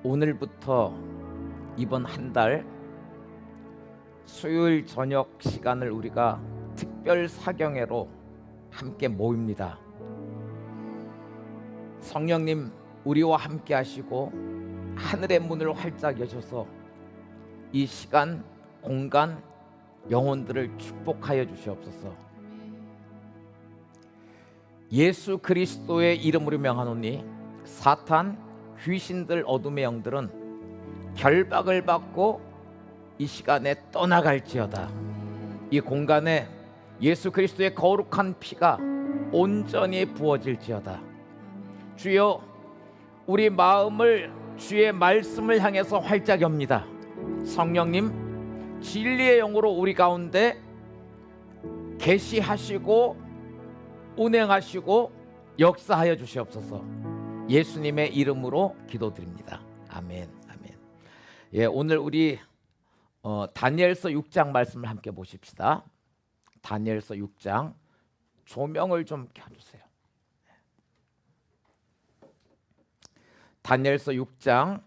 오늘부터 이번 한 달 수요일 저녁 시간을 우리가 특별 사경회로 함께 모입니다. 성령님 우리와 함께 하시고 하늘의 문을 활짝 여셔서 이 시간, 공간, 영혼들을 축복하여 주시옵소서. 예수 그리스도의 이름으로 명하노니 사탄, 귀신들, 어둠의 영들은 결박을 받고 이 시간에 떠나갈지어다. 이 공간에 예수 그리스도의 거룩한 피가 온전히 부어질지어다. 주여, 우리 마음을 주의 말씀을 향해서 활짝 엽니다. 성령님, 진리의 영으로 우리 가운데 계시하시고 운행하시고 역사하여 주시옵소서. 예수님의 이름으로 기도드립니다. 아멘. 아멘. 예, 오늘 우리 다니엘서 6장 말씀을 함께 보십시다. 다니엘서 6장 조명을 좀 켜주세요. 다니엘서 6장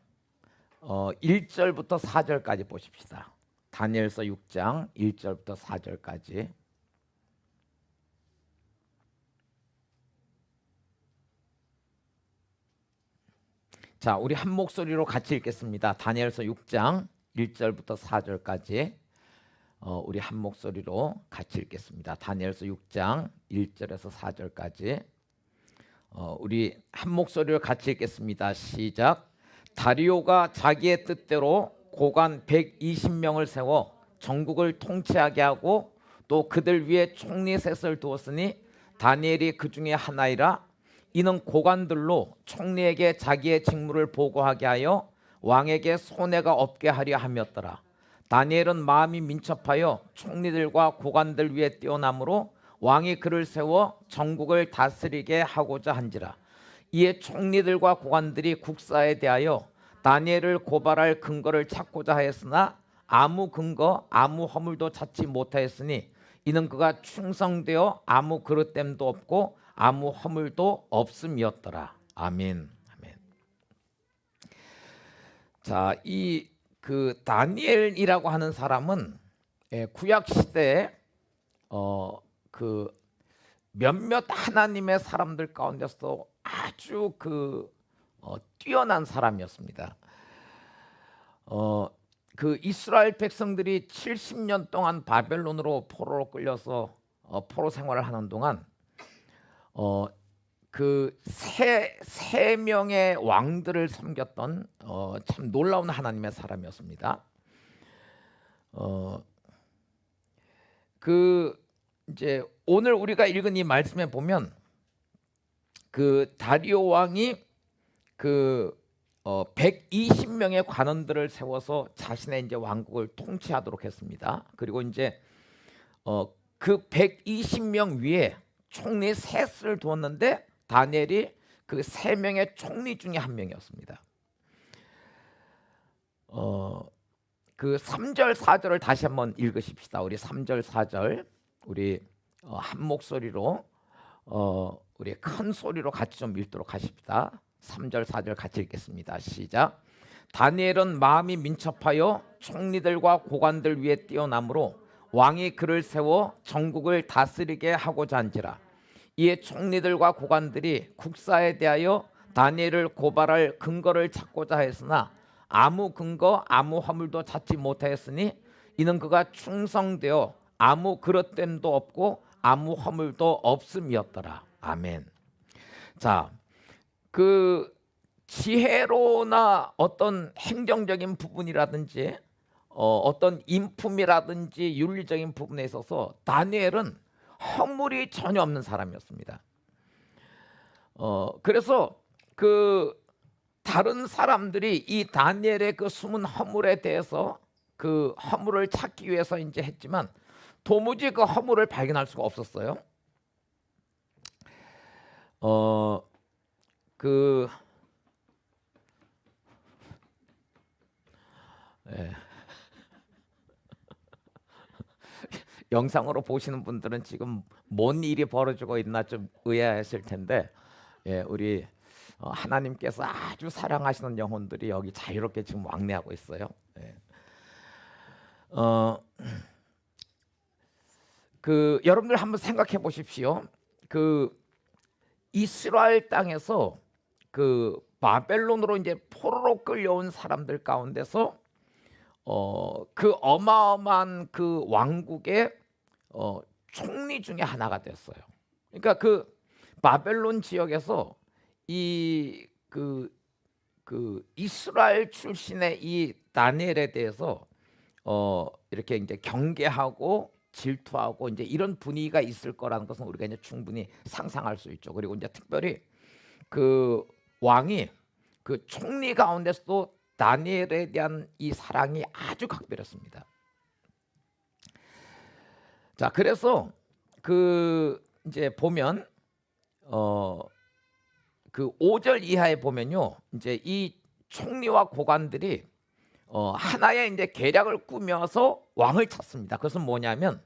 1절부터 4절까지 보십시다. 다니엘서 6장 1절부터 4절까지. 자, 우리 한 목소리로 같이 읽겠습니다. 다니엘서 6장 1절부터 4절까지 우리 한 목소리로 같이 읽겠습니다. 다니엘서 6장 1절에서 4절까지 우리 한 목소리로 같이 읽겠습니다. 시작. 다리오가 자기의 뜻대로 고관 120명을 세워 전국을 통치하게 하고 또 그들 위에 총리 셋을 두었으니 다니엘이 그 중에 하나이라. 이는 고관들로 총리에게 자기의 직무를 보고하게 하여 왕에게 손해가 없게 하려 함이었더라. 다니엘은 마음이 민첩하여 총리들과 고관들 위에 뛰어남으로 왕이 그를 세워 전국을 다스리게 하고자 한지라. 이에 총리들과 고관들이 국사에 대하여 다니엘을 고발할 근거를 찾고자 하였으나 아무 근거, 아무 허물도 찾지 못하였으니 이는 그가 충성되어 아무 그릇됨도 없고 아무 허물도 없음이었더라. 아멘. 아멘. 자, 이 그 다니엘이라고 하는 사람은 구약 시대에 그 몇몇 하나님의 사람들 가운데서 아주 뛰어난 사람이었습니다. 그 이스라엘 백성들이 70년 동안 바벨론으로 포로로 끌려서 포로 생활을 하는 동안 그 세 명의 왕들을 섬겼던 참 놀라운 하나님의 사람이었습니다. 그 이제 오늘 우리가 읽은 이 말씀에 보면 그 다리오 왕이 그 120명의 관원들을 세워서 자신의 이제 왕국을 통치하도록 했습니다. 그리고 이제 그 120명 위에 총리 셋을 두었는데 다니엘이 그 세 명의 총리 중에 한 명이었습니다. 그 3절 4절을 다시 한번 읽으십시다. 우리 3절 4절 우리 한 목소리로 우리 큰 소리로 같이 좀 읽도록 하십시다. 3절 4절 같이 읽겠습니다. 시작. 다니엘은 마음이 민첩하여 총리들과 고관들 위에 뛰어남으로 왕이 그를 세워 전국을 다스리게 하고자 한지라. 이에 총리들과 고관들이 국사에 대하여 다니엘을 고발할 근거를 찾고자 했으나 아무 근거, 아무 허물도 찾지 못하였으니 이는 그가 충성되어 아무 그릇됨도 없고 아무 허물도 없음이었더라. 아멘. 자, 그 지혜로나 어떤 행정적인 부분이라든지 어떤 인품이라든지 윤리적인 부분에 있어서 다니엘은 허물이 전혀 없는 사람이었습니다. 그래서 그 다른 사람들이 이 다니엘의 그 숨은 허물에 대해서 그 허물을 찾기 위해서 이제 했지만 도무지 그 허물을 발견할 수가 없었어요. 영상으로 보시는 분들은 지금 뭔 일이 벌어지고 있나 좀 의아했을 텐데, 우리 하나님께서 아주 사랑하시는 영혼들이 여기 자유롭게 지금 왕래하고 있어요. 예. 여러분들 한번 생각해 보십시오. 이스라엘 땅에서 바벨론으로 이제 포로로 끌려온 사람들 가운데서 그 어마어마한 그 왕국의 총리 중에 하나가 됐어요. 그러니까 바벨론 지역에서 이스라엘 출신의 이 다니엘에 대해서 이렇게 이제 경계하고 질투하고 이제 이런 분위기가 있을 거라는 것은 우리가 이제 충분히 상상할 수 있죠. 그리고 이제 특별히 왕이 총리 가운데서도 다니엘에 대한 이 사랑이 아주 각별했습니다. 자, 그래서 이제 보면 5절 이하에 보면요, 이제 이 총리와 고관들이 하나의 이제 계략을 꾸며서 왕을 찾습니다. 그것은 뭐냐면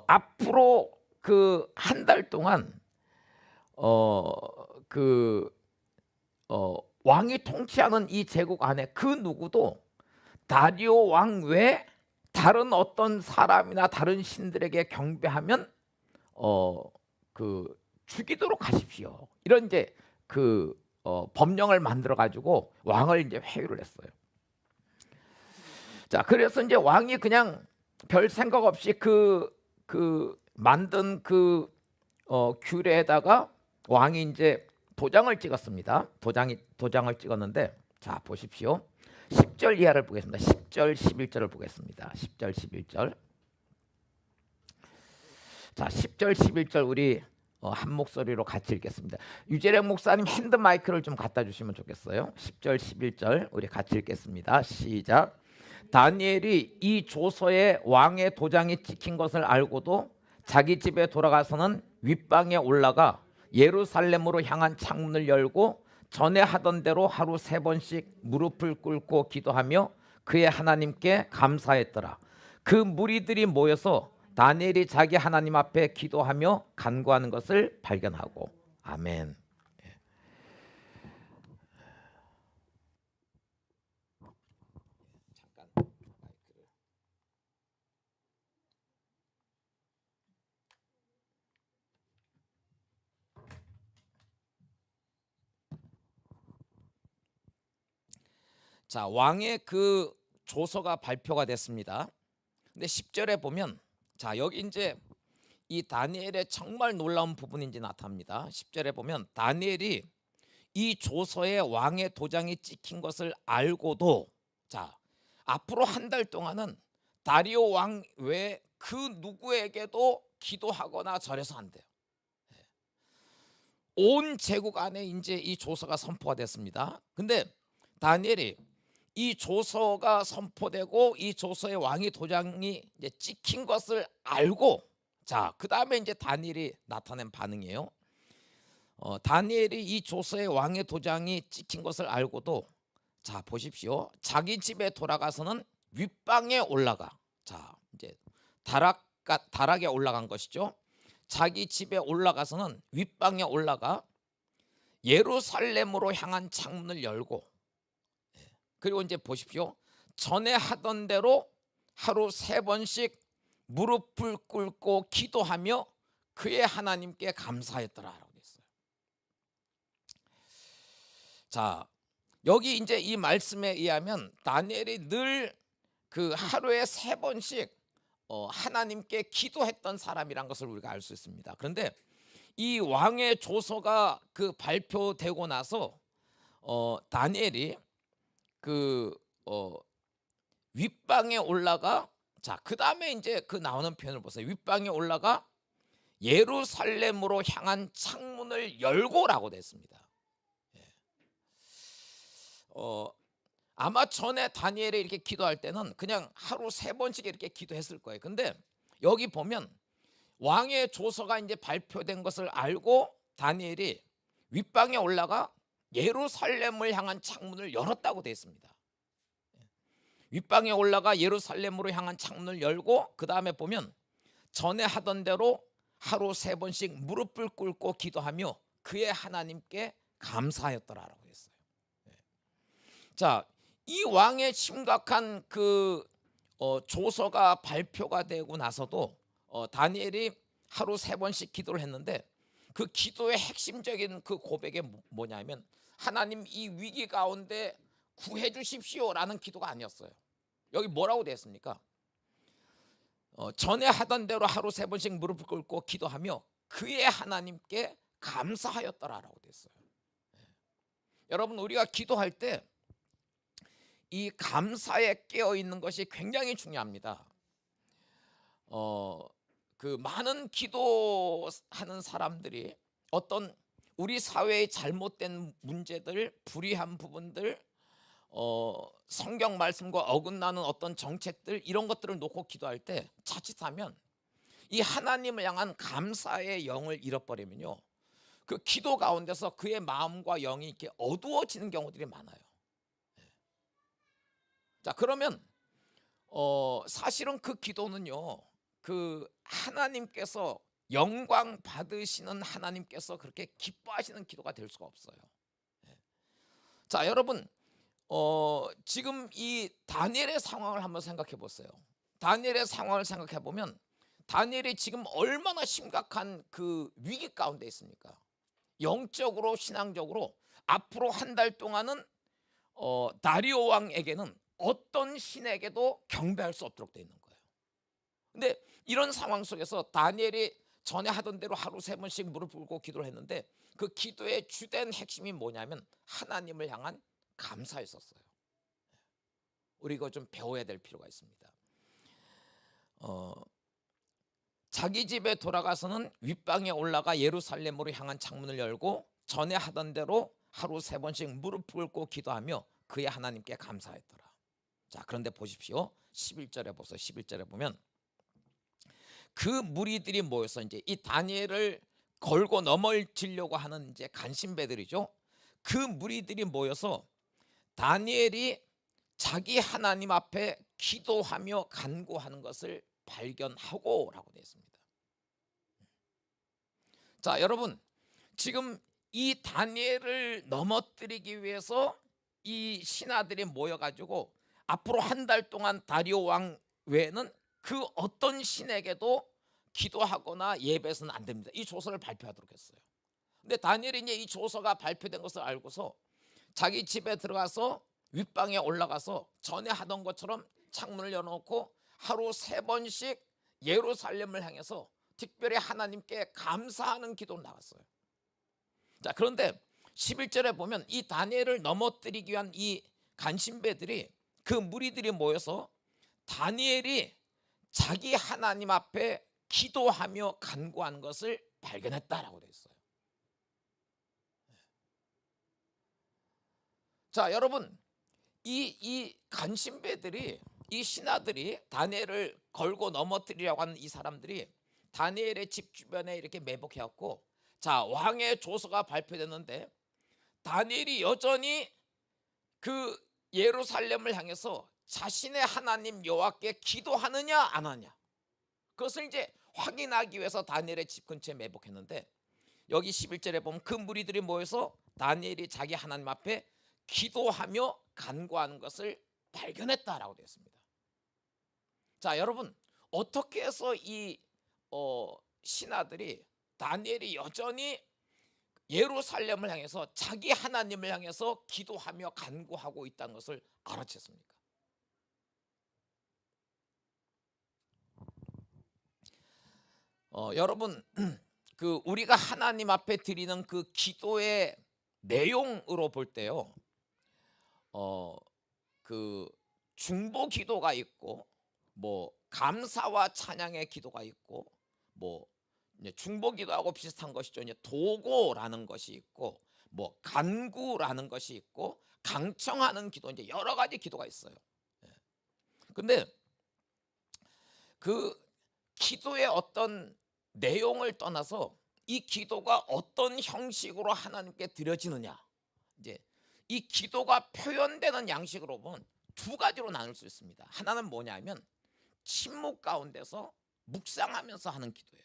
앞으로 한 달 동안 왕이 통치하는 이 제국 안에 그 누구도 다리오 왕 외에 다른 어떤 사람이나 다른 신들에게 경배하면 죽이도록 하십시오. 이런 이제 법령을 만들어 가지고 왕을 이제 회유를 했어요. 자, 그래서 이제 왕이 그냥 별 생각 없이 만든 규례에다가 왕이 이제 도장을 찍었습니다. 도장을 찍었는데, 자 보십시오. 10절 이하를 보겠습니다. 10절 11절을 보겠습니다. 10절 11절. 자, 10절 11절 우리 한 목소리로 같이 읽겠습니다. 유재령 목사님 핸드 마이크를 좀 갖다 주시면 좋겠어요. 10절 11절 우리 같이 읽겠습니다. 시작. 다니엘이 이 조서에 왕의 도장이 찍힌 것을 알고도 자기 집에 돌아가서는 윗방에 올라가 예루살렘으로 향한 창문을 열고 전에 하던 대로 하루 3번씩 무릎을 꿇고 기도하며 그의 하나님께 감사했더라. 그 무리들이 모여서 다니엘이 자기 하나님 앞에 기도하며 간구하는 것을 발견하고. 아멘. 자, 왕의 조서가 발표가 됐습니다. 근데 10절에 보면, 자, 여기 이제 이 다니엘의 정말 놀라운 부분인지 나타납니다. 10절에 보면 다니엘이 이 조서에 왕의 도장이 찍힌 것을 알고도, 자, 앞으로 한 달 동안은 다리오 왕 외에 그 누구에게도 기도하거나 절해서 안 돼요. 온 제국 안에 이제 이 조서가 선포가 됐습니다. 근데 다니엘이 이 조서가 선포되고 이 조서의 왕의 도장이 이제 찍힌 것을 알고, 자, 그 다음에 이제 다니엘이 나타낸 반응이에요. 다니엘이 이 조서의 왕의 도장이 찍힌 것을 알고도, 자 보십시오. 자기 집에 돌아가서는 윗방에 올라가. 자, 이제 다락에 올라간 것이죠. 자기 집에 올라가서는 윗방에 올라가 예루살렘으로 향한 창문을 열고, 그리고 이제 보십시오. 전에 하던 대로 하루 3번씩 무릎을 꿇고 기도하며 그의 하나님께 감사했더라라고 했어요. 자, 여기 이제 이 말씀에 의하면 다니엘이 늘 하루에 3번씩 하나님께 기도했던 사람이란 것을 우리가 알 수 있습니다. 그런데 이 왕의 조서가 발표되고 나서 다니엘이 윗방에 올라가, 자, 그 다음에 이제 나오는 표현을 보세요. 윗방에 올라가 예루살렘으로 향한 창문을 열고라고 됐습니다. 아마 전에 다니엘이 이렇게 기도할 때는 그냥 하루 3번씩 이렇게 기도했을 거예요. 근데 여기 보면 왕의 조서가 이제 발표된 것을 알고 다니엘이 윗방에 올라가 예루살렘을 향한 창문을 열었다고 되어 있습니다. 윗방에 올라가 예루살렘으로 향한 창문을 열고, 그 다음에 보면 전에 하던 대로 하루 3번씩 무릎을 꿇고 기도하며 그의 하나님께 감사하였더라라고 했어요. 자, 이 왕의 심각한 그 조서가 발표가 되고 나서도 다니엘이 하루 3번씩 기도를 했는데 그 기도의 핵심적인 그 고백이 뭐냐면 하나님 이 위기 가운데 구해 주십시오라는 기도가 아니었어요. 여기 뭐라고 되어 있습니까? 전에 하던 대로 하루 3번씩 무릎을 꿇고 기도하며 그의 하나님께 감사하였더라라고 되어 있어요. 여러분, 우리가 기도할 때 이 감사에 깨어 있는 것이 굉장히 중요합니다. 그 많은 기도하는 사람들이 어떤 우리 사회의 잘못된 문제들, 불의한 부분들, 성경 말씀과 어긋나는 어떤 정책들, 이런 것들을 놓고 기도할 때 자칫하면 이 하나님을 향한 감사의 영을 잃어버리면요, 그 기도 가운데서 그의 마음과 영이 이렇게 어두워지는 경우들이 많아요. 자, 그러면 사실은 그 기도는요, 그 하나님께서 영광 받으시는 하나님께서 그렇게 기뻐하시는 기도가 될 수가 없어요. 자, 여러분, 지금 이 다니엘의 상황을 한번 생각해 보세요. 다니엘의 상황을 생각해 보면 다니엘이 지금 얼마나 심각한 그 위기 가운데 있습니까? 영적으로, 신앙적으로 앞으로 한 달 동안은 다리오 왕에게는 어떤 신에게도 경배할 수 없도록 되어 있는 거예요. 근데 이런 상황 속에서 다니엘이 전에 하던 대로 하루 3번씩 무릎 꿇고 기도를 했는데 그 기도의 주된 핵심이 뭐냐면 하나님을 향한 감사였었어요. 우리 이거 좀 배워야 될 필요가 있습니다. 자기 집에 돌아가서는 윗방에 올라가 예루살렘으로 향한 창문을 열고 전에 하던 대로 하루 3번씩 무릎 꿇고 기도하며 그의 하나님께 감사했더라. 자, 그런데 보십시오. 11절에 보세요. 11절에 보면 그 무리들이 모여서 이제 이 다니엘을 걸고 넘어지려고 하는 이제 간신배들이죠. 그 무리들이 모여서 다니엘이 자기 하나님 앞에 기도하며 간구하는 것을 발견하고라고 되어 있습니다. 자, 여러분, 지금 이 다니엘을 넘어뜨리기 위해서 이 신하들이 모여가지고 앞으로 한 달 동안 다리오 왕 외에는 그 어떤 신에게도 기도하거나 예배해서는 안 됩니다. 이 조서를 발표하도록 했어요. 근데 다니엘이 이제 이 조서가 발표된 것을 알고서 자기 집에 들어가서 윗방에 올라가서 전에 하던 것처럼 창문을 열어놓고 하루 3번씩 예루살렘을 향해서 특별히 하나님께 감사하는 기도를 나갔어요. 자, 그런데 11절에 보면 이 다니엘을 넘어뜨리기 위한 이 간신배들이 그 무리들이 모여서 다니엘이 자기 하나님 앞에 기도하며 간구한 것을 발견했다라고 되어 있어요. 자, 여러분, 이 간신배들이, 이 신하들이 다니엘을 걸고 넘어뜨리려고 하는 이 사람들이 다니엘의 집 주변에 이렇게 매복해왔고, 자, 왕의 조서가 발표됐는데 다니엘이 여전히 그 예루살렘을 향해서 자신의 하나님 여호와께 기도하느냐 안 하냐, 그것을 이제 확인하기 위해서 다니엘의 집 근처에 매복했는데 여기 11절에 보면 그 무리들이 모여서 다니엘이 자기 하나님 앞에 기도하며 간구하는 것을 발견했다라고 되어 있습니다. 자, 여러분, 어떻게 해서 이 신하들이 다니엘이 여전히 예루살렘을 향해서 자기 하나님을 향해서 기도하며 간구하고 있다는 것을 알아챘습니까? 여러분, 그 우리가 하나님 앞에 드리는 그 기도의 내용으로 볼 때요, 그 중보 기도가 있고, 뭐 감사와 찬양의 기도가 있고, 뭐 이제 중보 기도하고 비슷한 것이죠. 이제 도고라는 것이 있고, 뭐 간구라는 것이 있고, 강청하는 기도, 이제 여러 가지 기도가 있어요. 근데 그 기도의 어떤 내용을 떠나서 이 기도가 어떤 형식으로 하나님께 드려지느냐, 이제 이 기도가 표현되는 양식으로 보면 두 가지로 나눌 수 있습니다. 하나는 뭐냐면 침묵 가운데서 묵상하면서 하는 기도예요.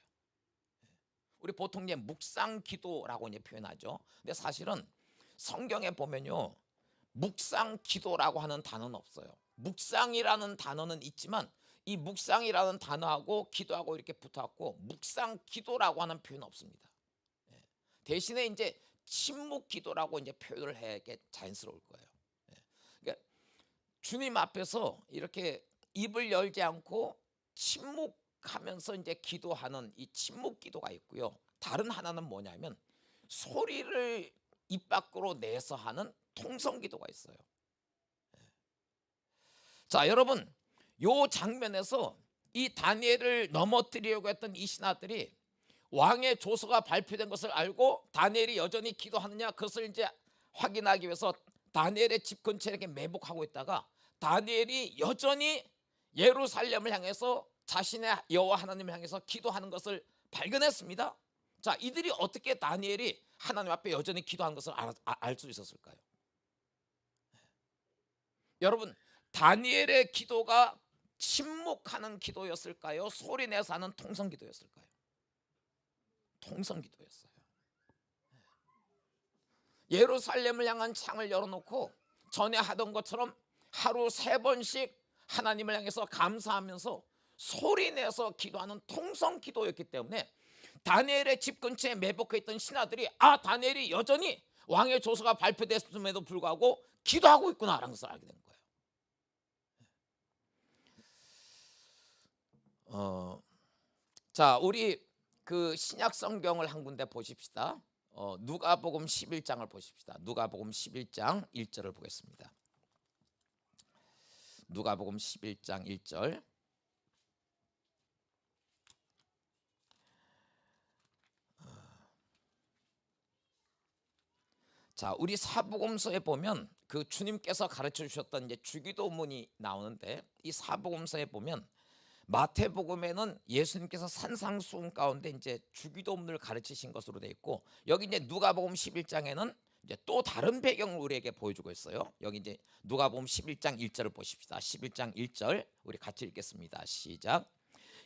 우리 보통 이제 묵상 기도라고 이제 표현하죠. 근데 사실은 성경에 보면요, 묵상 기도라고 하는 단어는 없어요. 묵상이라는 단어는 있지만 이 묵상이라는 단어하고 기도하고 이렇게 붙어갖고 묵상 기도라고 하는 표현은 없습니다. 예. 대신에 이제 침묵 기도라고 이제 표현을 해야 자연스러울 거예요. 예. 그러니까 주님 앞에서 이렇게 입을 열지 않고 침묵하면서 이제 기도하는 이 침묵 기도가 있고요. 다른 하나는 뭐냐면 소리를 입 밖으로 내서 하는 통성 기도가 있어요. 자, 여러분, 요 장면에서 이 다니엘을 넘어뜨리려고 했던 이 신하들이 왕의 조서가 발표된 것을 알고 다니엘이 여전히 기도하느냐 그것을 이제 확인하기 위해서 다니엘의 집 근처에 이렇게 매복하고 있다가 다니엘이 여전히 예루살렘을 향해서 자신의 여호와 하나님을 향해서 기도하는 것을 발견했습니다. 자, 이들이 어떻게 다니엘이 하나님 앞에 여전히 기도하는 것을 알 수 있었을까요? 여러분, 다니엘의 기도가 침묵하는 기도였을까요? 소리내서 하는 통성 기도였을까요? 통성 기도였어요. 예루살렘을 향한 창을 열어놓고 전에 하던 것처럼 하루 3번씩 하나님을 향해서 감사하면서 소리내서 기도하는 통성 기도였기 때문에 다니엘의 집 근처에 매복해 있던 신하들이 다니엘이 여전히 왕의 조서가 발표됐음에도 불구하고 기도하고 있구나라는 것을 알게 된 거예요. 자, 우리 그 신약 성경을 한 군데 보십시다. 누가복음 11장을 보십시다. 누가복음 11장 1절을 보겠습니다. 누가복음 11장 1절. 자, 우리 사복음서에 보면 그 주님께서 가르쳐 주셨던 이제 주기도문이 나오는데 이 사복음서에 보면 마태복음에는 예수님께서 산상수훈 가운데 이제 주기도문을 가르치신 것으로 돼 있고 여기 이제 누가복음 11장에는 이제 또 다른 배경을 우리에게 보여주고 있어요. 여기 이제 누가복음 11장 1절을 보십시다. 11장 1절 우리 같이 읽겠습니다. 시작.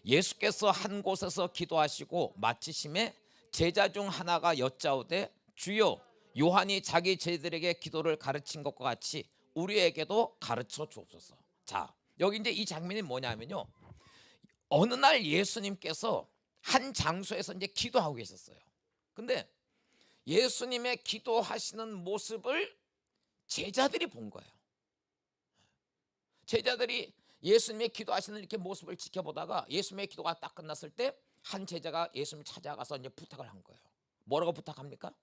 예수께서 한 곳에서 기도하시고 마치심에 제자 중 하나가 여짜오되 주여 요한이 자기 제자들에게 기도를 가르친 것과 같이 우리에게도 가르쳐 주옵소서. 자, 여기 이제 이 장면이 뭐냐면요. 어느 날 예수님께서 한 장소에서 이제 기도하고 계셨어요. 근데 예수님의 기도하시는 모습을 제자들이 본 거예요. 제자들이 예수님의 기도하시는 이렇게 모습을 지켜보다가 예수님의 기도가 딱 끝났을 때 한 제자가 예수님을 찾아가서 이제 부탁을 한 거예요. 뭐라고 부탁합니까?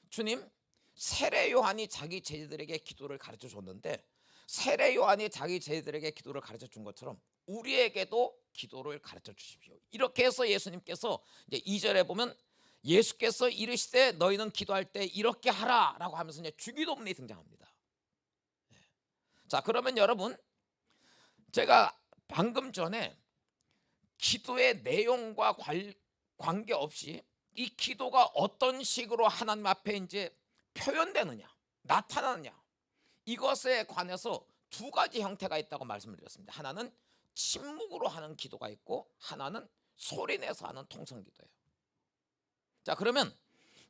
주님, 세례 요한이 자기 제자들에게 기도를 가르쳐 줬는데 세례 요한이 자기 제자들에게 기도를 가르쳐 준 것처럼 우리에게도 기도를 가르쳐 주십시오. 이렇게 해서 예수님께서 이제 2절에 보면 예수께서 이르시되 너희는 기도할 때 이렇게 하라라고 하면서 이제 주기도문이 등장합니다. 자, 그러면 여러분, 제가 방금 전에 기도의 내용과 관계없이 이 기도가 어떤 식으로 하나님 앞에 이제 표현되느냐, 나타나느냐, 이것에 관해서 두 가지 형태가 있다고 말씀을 드렸습니다. 하나는 침묵으로 하는 기도가 있고 하나는 소리내서 하는 통성 기도예요. 자, 그러면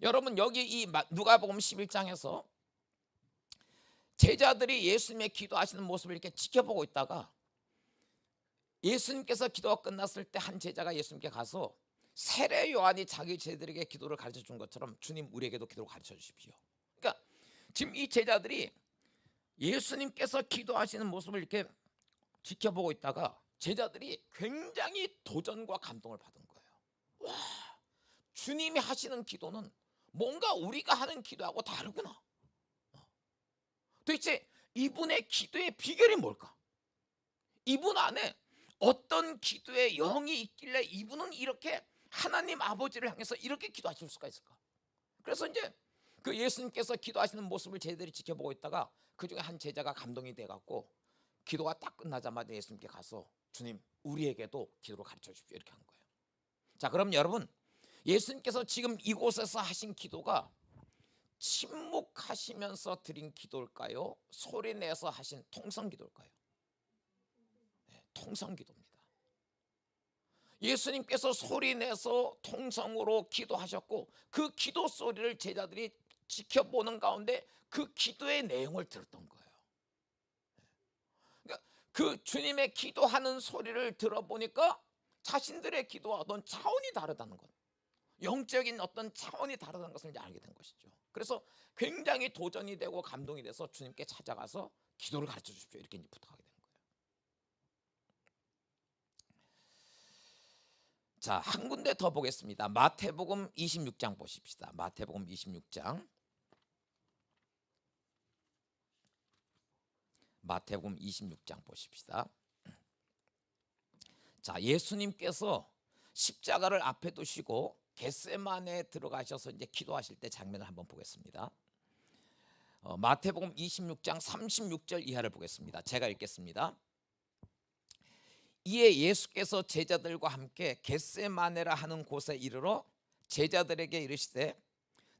여러분 여기 이 누가복음 11장에서 제자들이 예수님의 기도하시는 모습을 이렇게 지켜보고 있다가 예수님께서 기도가 끝났을 때 한 제자가 예수님께 가서 세례 요한이 자기 제자들에게 기도를 가르쳐 준 것처럼 주님 우리에게도 기도를 가르쳐 주십시오. 그러니까 지금 이 제자들이 예수님께서 기도하시는 모습을 이렇게 지켜보고 있다가 제자들이 굉장히 도전과 감동을 받은 거예요. 와, 주님이 하시는 기도는 뭔가 우리가 하는 기도하고 다르구나. 도대체 이분의 기도의 비결이 뭘까? 이분 안에 어떤 기도의 영이 있길래 이분은 이렇게 하나님 아버지를 향해서 이렇게 기도하실 수가 있을까? 그래서 이제 그 예수님께서 기도하시는 모습을 제자들이 지켜보고 있다가 그 중에 한 제자가 감동이 돼갖고 기도가 딱 끝나자마자 예수님께 가서 주님 우리에게도 기도를 가르쳐 주십시오 이렇게 한 거예요. 자, 그럼 여러분 예수님께서 지금 이곳에서 하신 기도가 침묵하시면서 드린 기도일까요? 소리내서 하신 통성 기도일까요? 네, 통성 기도입니다. 예수님께서 소리내서 통성으로 기도하셨고 그 기도 소리를 제자들이 지켜보는 가운데 그 기도의 내용을 들었던 거예요. 그러니까 그 주님의 기도하는 소리를 들어보니까 자신들의 기도와 어떤 차원이 다르다는 것, 영적인 어떤 차원이 다르다는 것을 이제 알게 된 것이죠. 그래서 굉장히 도전이 되고 감동이 돼서 주님께 찾아가서 기도를 가르쳐 주십시오 이렇게 이제 부탁하게 된 거예요. 자, 한 군데 더 보겠습니다. 마태복음 26장 보십시다. 마태복음 26장. 마태복음 26장 보십시다. 자, 예수님께서 십자가를 앞에 두시고 겟세마네에 들어가셔서 이제 기도하실 때 장면을 한번 보겠습니다. 마태복음 26장 36절 이하를 보겠습니다. 제가 읽겠습니다. 이에 예수께서 제자들과 함께 겟세마네라 하는 곳에 이르러 제자들에게 이르시되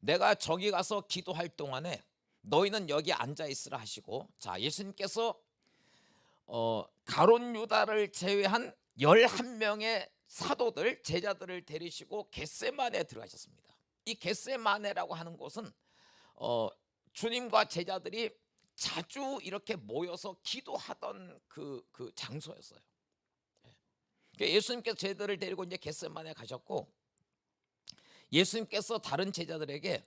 내가 저기 가서 기도할 동안에 너희는 여기 앉아 있으라 하시고, 자, 예수님께서 가룟 유다를 제외한 11명의 사도들 제자들을 데리시고 겟세마네에 들어가셨습니다. 이 겟세마네라고 하는 곳은 주님과 제자들이 자주 이렇게 모여서 기도하던 그 장소였어요. 예수님께서 제자들을 데리고 이제 겟세마네에 가셨고, 예수님께서 다른 제자들에게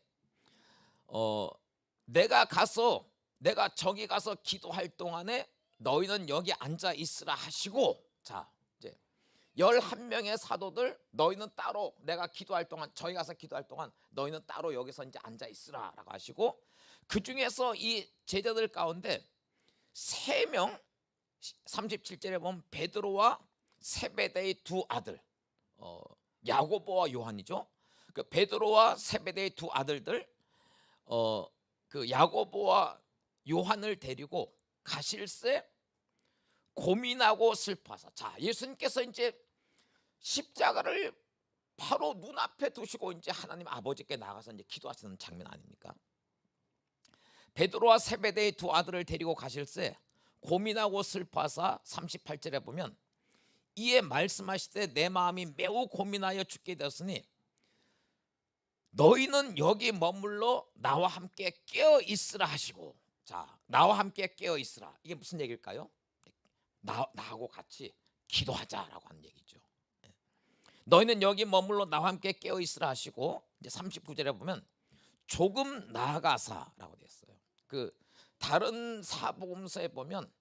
내가 저기 가서 기도할 동안에 너희는 여기 앉아 있으라 하시고, 자, 이제 11명의 사도들 너희는 따로 내가 기도할 동안 저기 가서 기도할 동안 너희는 따로 여기서 이제 앉아 있으라라고 하시고, 그 중에서 이 제자들 가운데 3명 37절에 보면 베드로와 세베대의 두 아들 야고보와 요한이죠. 그 베드로와 세베대의 두 아들들 그 야고보와 요한을 데리고 가실새 고민하고 슬퍼서, 자, 예수님께서 이제 십자가를 바로 눈앞에 두시고 이제 하나님 아버지께 나가서 이제 기도하시는 장면 아닙니까? 베드로와 세베대의 두 아들을 데리고 가실새 고민하고 슬퍼하사 38절에 보면 이에 말씀하시되 내 마음이 매우 고민하여 죽게 되었으니 너희는 여기 머물러 나와 함께 깨어 있으라 하시고, 자, 나와 함께 깨어 있으라, 이게 무슨 얘기일까요? 나하고 같이 기도하자라고 하는 얘기죠. 너희는 여기 머물러 나와 함께 깨어 있으라 하시고, 이제 39절에 보면 조금 나아가사라고 되어 있어요. 그 다른 사복음서에 보면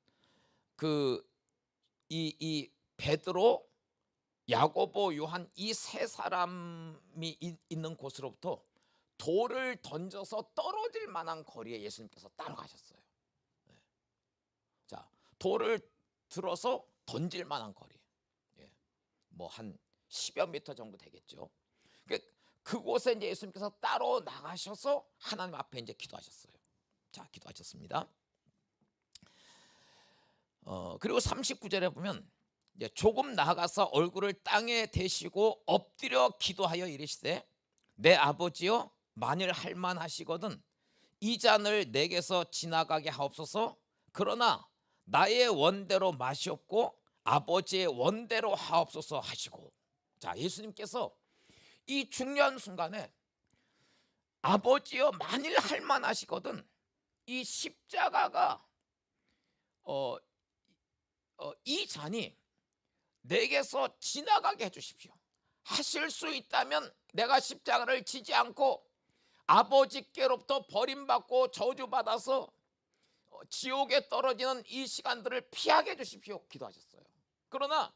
이 베드로, 야고보, 요한 이 세 사람이 있는 곳으로부터 돌을 던져서 떨어질 만한 거리에 예수님께서 따로 가셨어요. 자, 돌을 들어서 던질 만한 거리, 뭐 한 10여 미터 정도 되겠죠. 그곳에 이제 예수님께서 따로 나가셔서 하나님 앞에 이제 기도하셨어요. 자, 기도하셨습니다. 그리고 39절에 보면 이제 조금 나아가서 얼굴을 땅에 대시고 엎드려 기도하여 이르시되 내 아버지여 만일 할만하시거든 이 잔을 내게서 지나가게 하옵소서. 그러나 나의 원대로 마시옵고 아버지의 원대로 하옵소서 하시고, 자, 예수님께서 이 중요한 순간에 아버지여 만일 할만하시거든 이 십자가가 이 잔이 내게서 지나가게 해주십시오. 하실 수 있다면 내가 십자가를 지지 않고 아버지께로부터 버림받고 저주받아서 지옥에 떨어지는 이 시간들을 피하게 해주십시오 기도하셨어요. 그러나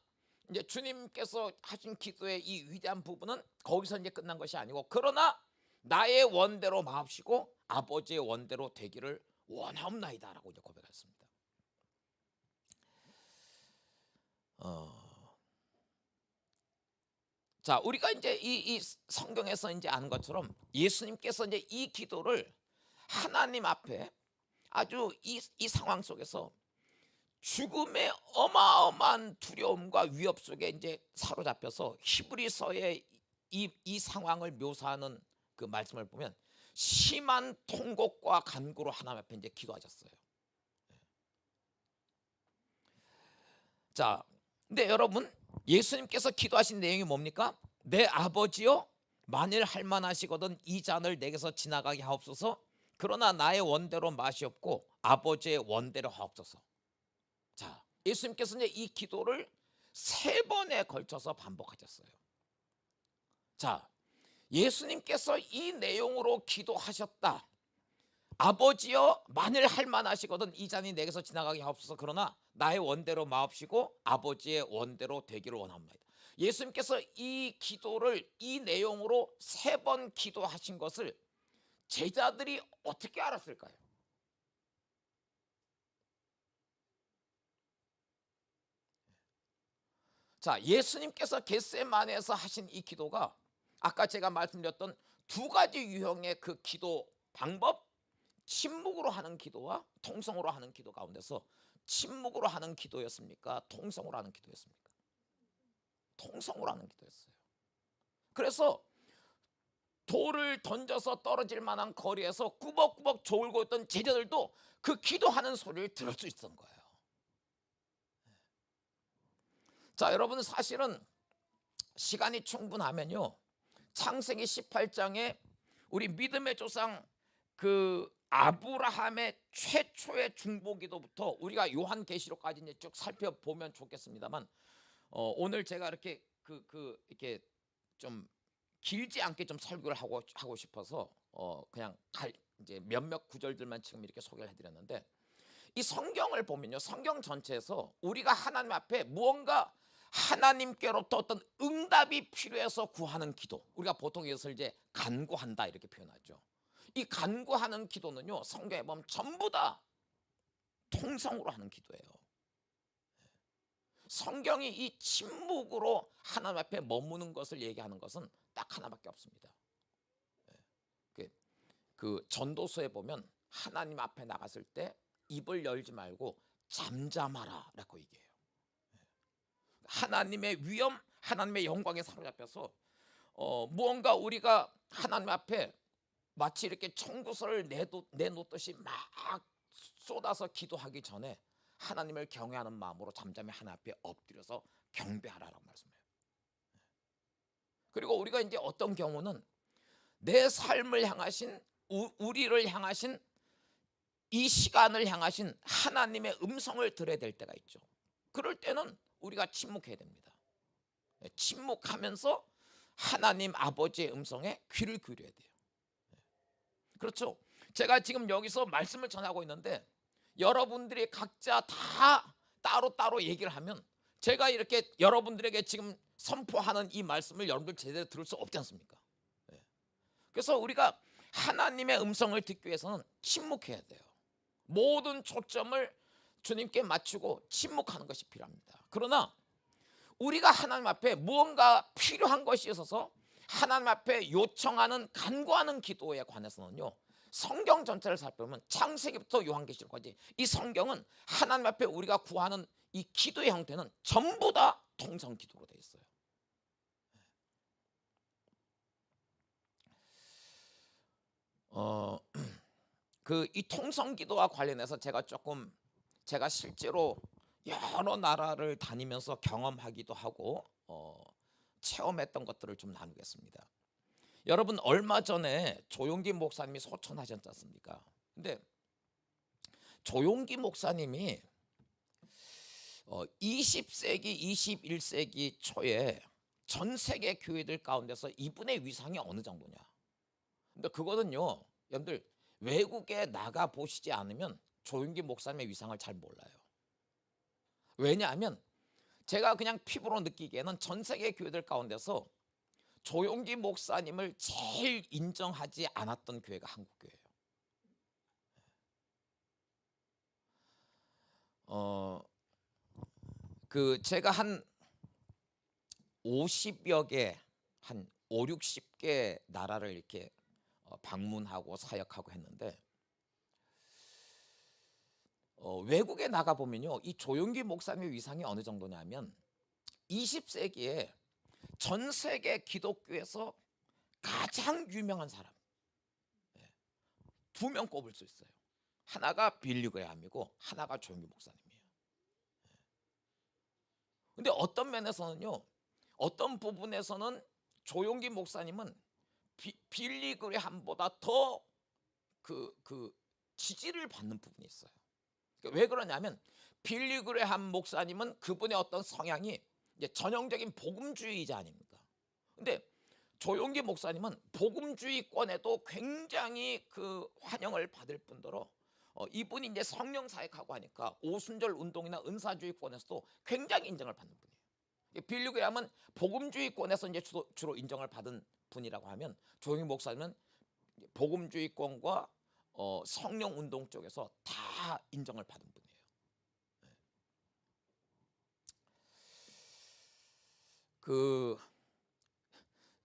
이제 주님께서 하신 기도의 이 위대한 부분은 거기서 이제 끝난 것이 아니고, 그러나 나의 원대로 마옵시고 아버지의 원대로 되기를 원하옵나이다라고 이제 고백했습니다. 자, 우리가 이제 이 성경에서 이제 아는 것처럼 예수님께서 이제 이 기도를 하나님 앞에 아주 이 상황 속에서 죽음의 어마어마한 두려움과 위협 속에 이제 사로잡혀서 히브리서의 이 상황을 묘사하는 그 말씀을 보면 심한 통곡과 간구로 하나님 앞에 이제 기도하셨어요. 자, 근데 여러분, 예수님께서 기도하신 내용이 뭡니까? 내 아버지요 만일 할만하시거든 이 잔을 내게서 지나가게 하옵소서. 그러나 나의 원대로 마시옵고 아버지의 원대로 하옵소서. 자, 예수님께서는 이 기도를 3번에 걸쳐서 반복하셨어요. 자, 예수님께서 이 내용으로 기도하셨다. 아버지여 만일 할만하시거든 이 잔이 내게서 지나가게 하옵소서. 그러나 나의 원대로 마옵시고 아버지의 원대로 되기를 원합니다. 예수님께서 이 기도를 이 내용으로 3번 기도하신 것을 제자들이 어떻게 알았을까요? 자, 예수님께서 겟세마네에서 하신 이 기도가 아까 제가 말씀드렸던 2가지 유형의 그 기도 방법, 침묵으로 하는 기도와 통성으로 하는 기도 가운데서 침묵으로 하는 기도였습니까? 통성으로 하는 기도였습니까? 통성으로 하는 기도였어요. 그래서 돌을 던져서 떨어질 만한 거리에서 꾸벅꾸벅 졸고 있던 제자들도 그 기도하는 소리를 들을 수 있었던 거예요. 자, 여러분, 사실은 시간이 충분하면요, 창세기 18장에 우리 믿음의 조상 그 아브라함의 최초의 중보기도부터 우리가 요한계시록까지 이제 쭉 살펴보면 좋겠습니다만, 오늘 제가 이렇게 이렇게 좀 길지 않게 좀 설교를 하고 싶어서 그냥 이제 몇몇 구절들만 지금 이렇게 소개를 해드렸는데, 이 성경을 보면요, 성경 전체에서 우리가 하나님 앞에 무언가 하나님께로부터 어떤 응답이 필요해서 구하는 기도, 우리가 보통 이것을 이제 간구한다 이렇게 표현하죠. 이 간구하는 기도는요, 성경에 보면 전부 다 통성으로 하는 기도예요. 성경이 이 침묵으로 하나님 앞에 머무는 것을 얘기하는 것은 딱 하나밖에 없습니다. 그 전도서에 보면 하나님 앞에 나갔을 때 입을 열지 말고 잠잠하라 라고 얘기해요. 하나님의 위엄, 하나님의 영광에 사로잡혀서 무언가 우리가 하나님 앞에 마치 이렇게 청구서를 내놓듯이 막 쏟아서 기도하기 전에 하나님을 경외하는 마음으로 잠잠히 하나님 앞에 엎드려서 경배하라라고 말씀해요. 그리고 우리가 이제 어떤 경우는 내 삶을 향하신, 우리를 향하신, 이 시간을 향하신 하나님의 음성을 들어야 될 때가 있죠. 그럴 때는 우리가 침묵해야 됩니다. 침묵하면서 하나님 아버지의 음성에 귀를 기울여야 돼요. 그렇죠. 제가 지금 여기서 말씀을 전하고 있는데 여러분들이 각자 다 따로따로 얘기를 하면 제가 이렇게 여러분들에게 지금 선포하는 이 말씀을 여러분들 제대로 들을 수 없지 않습니까? 그래서 우리가 하나님의 음성을 듣기 위해서는 침묵해야 돼요. 모든 초점을 주님께 맞추고 침묵하는 것이 필요합니다. 그러나 우리가 하나님 앞에 무언가 필요한 것이 있어서 하나님 앞에 요청하는 간구하는 기도에 관해서는요, 성경 전체를 살펴보면 창세기부터 요한계시록까지 이 성경은 하나님 앞에 우리가 구하는 이 기도의 형태는 전부 다 통성 기도로 되어 있어요. 이 통성 기도와 관련해서 제가 실제로 여러 나라를 다니면서 경험하기도 하고 체험했던 것들을 좀 나누겠습니다. 여러분, 얼마 전에 조용기 목사님이 소천하셨지 않습니까? 근데 조용기 목사님이 20세기, 21세기 초에 전 세계 교회들 가운데서 이분의 위상이 어느 정도냐? 근데 그거는요, 여러분들 외국에 나가 보시지 않으면 조용기 목사님의 위상을 잘 몰라요. 왜냐하면 제가 그냥 피부로 느끼기에는 전 세계 교회들 가운데서 조용기 목사님을 제일 인정하지 않았던 교회가 한국 교회예요. 제가 한 50여 개, 한 5, 60개 나라를 이렇게 방문하고 사역하고 했는데 외국에 나가 보면요, 이 조용기 목사님의 위상이 어느 정도냐면 20세기에 전 세계 기독교에서 가장 유명한 사람 2명 꼽을 수 있어요. 하나가 빌리 그레함이고 하나가 조용기 목사님이에요. 근데 어떤 면에서는요, 어떤 부분에서는 조용기 목사님은 빌리그레함보다 더 그 지지를 받는 부분이 있어요. 그러니까 왜 그러냐면 빌리그레함 목사님은 그분의 어떤 성향이 이제 전형적인 복음주의자 아닙니까? 근데 조용기 목사님은 복음주의권에도 굉장히 그 환영을 받을 뿐더러 이분이 이제 성령 사역하고 하니까 오순절 운동이나 은사주의권에서도 굉장히 인정을 받는 분이에요. 빌리그레함은 복음주의권에서 이제 주로 인정을 받은 분이라고 하면 조용기 목사님은 복음주의권과 성령 운동 쪽에서 다 인정을 받은 분이에요. 그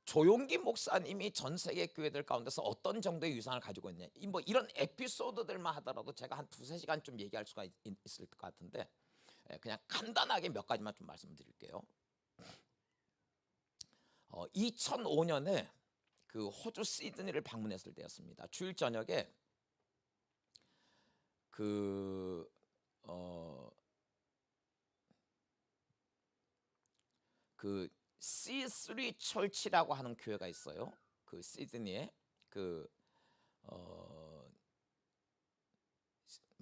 조용기 목사님이 전 세계 교회들 가운데서 어떤 정도의 위상을 가지고 있냐, 뭐 이런 에피소드들만 하더라도 제가 한 두세 시간 좀 얘기할 수가 있을 것 같은데 그냥 간단하게 몇 가지만 좀 말씀드릴게요. 2005년에 그 호주 시드니를 방문했을 때였습니다. 주일 저녁에 그 C3 철치라고 하는 교회가 있어요. 그 시드니에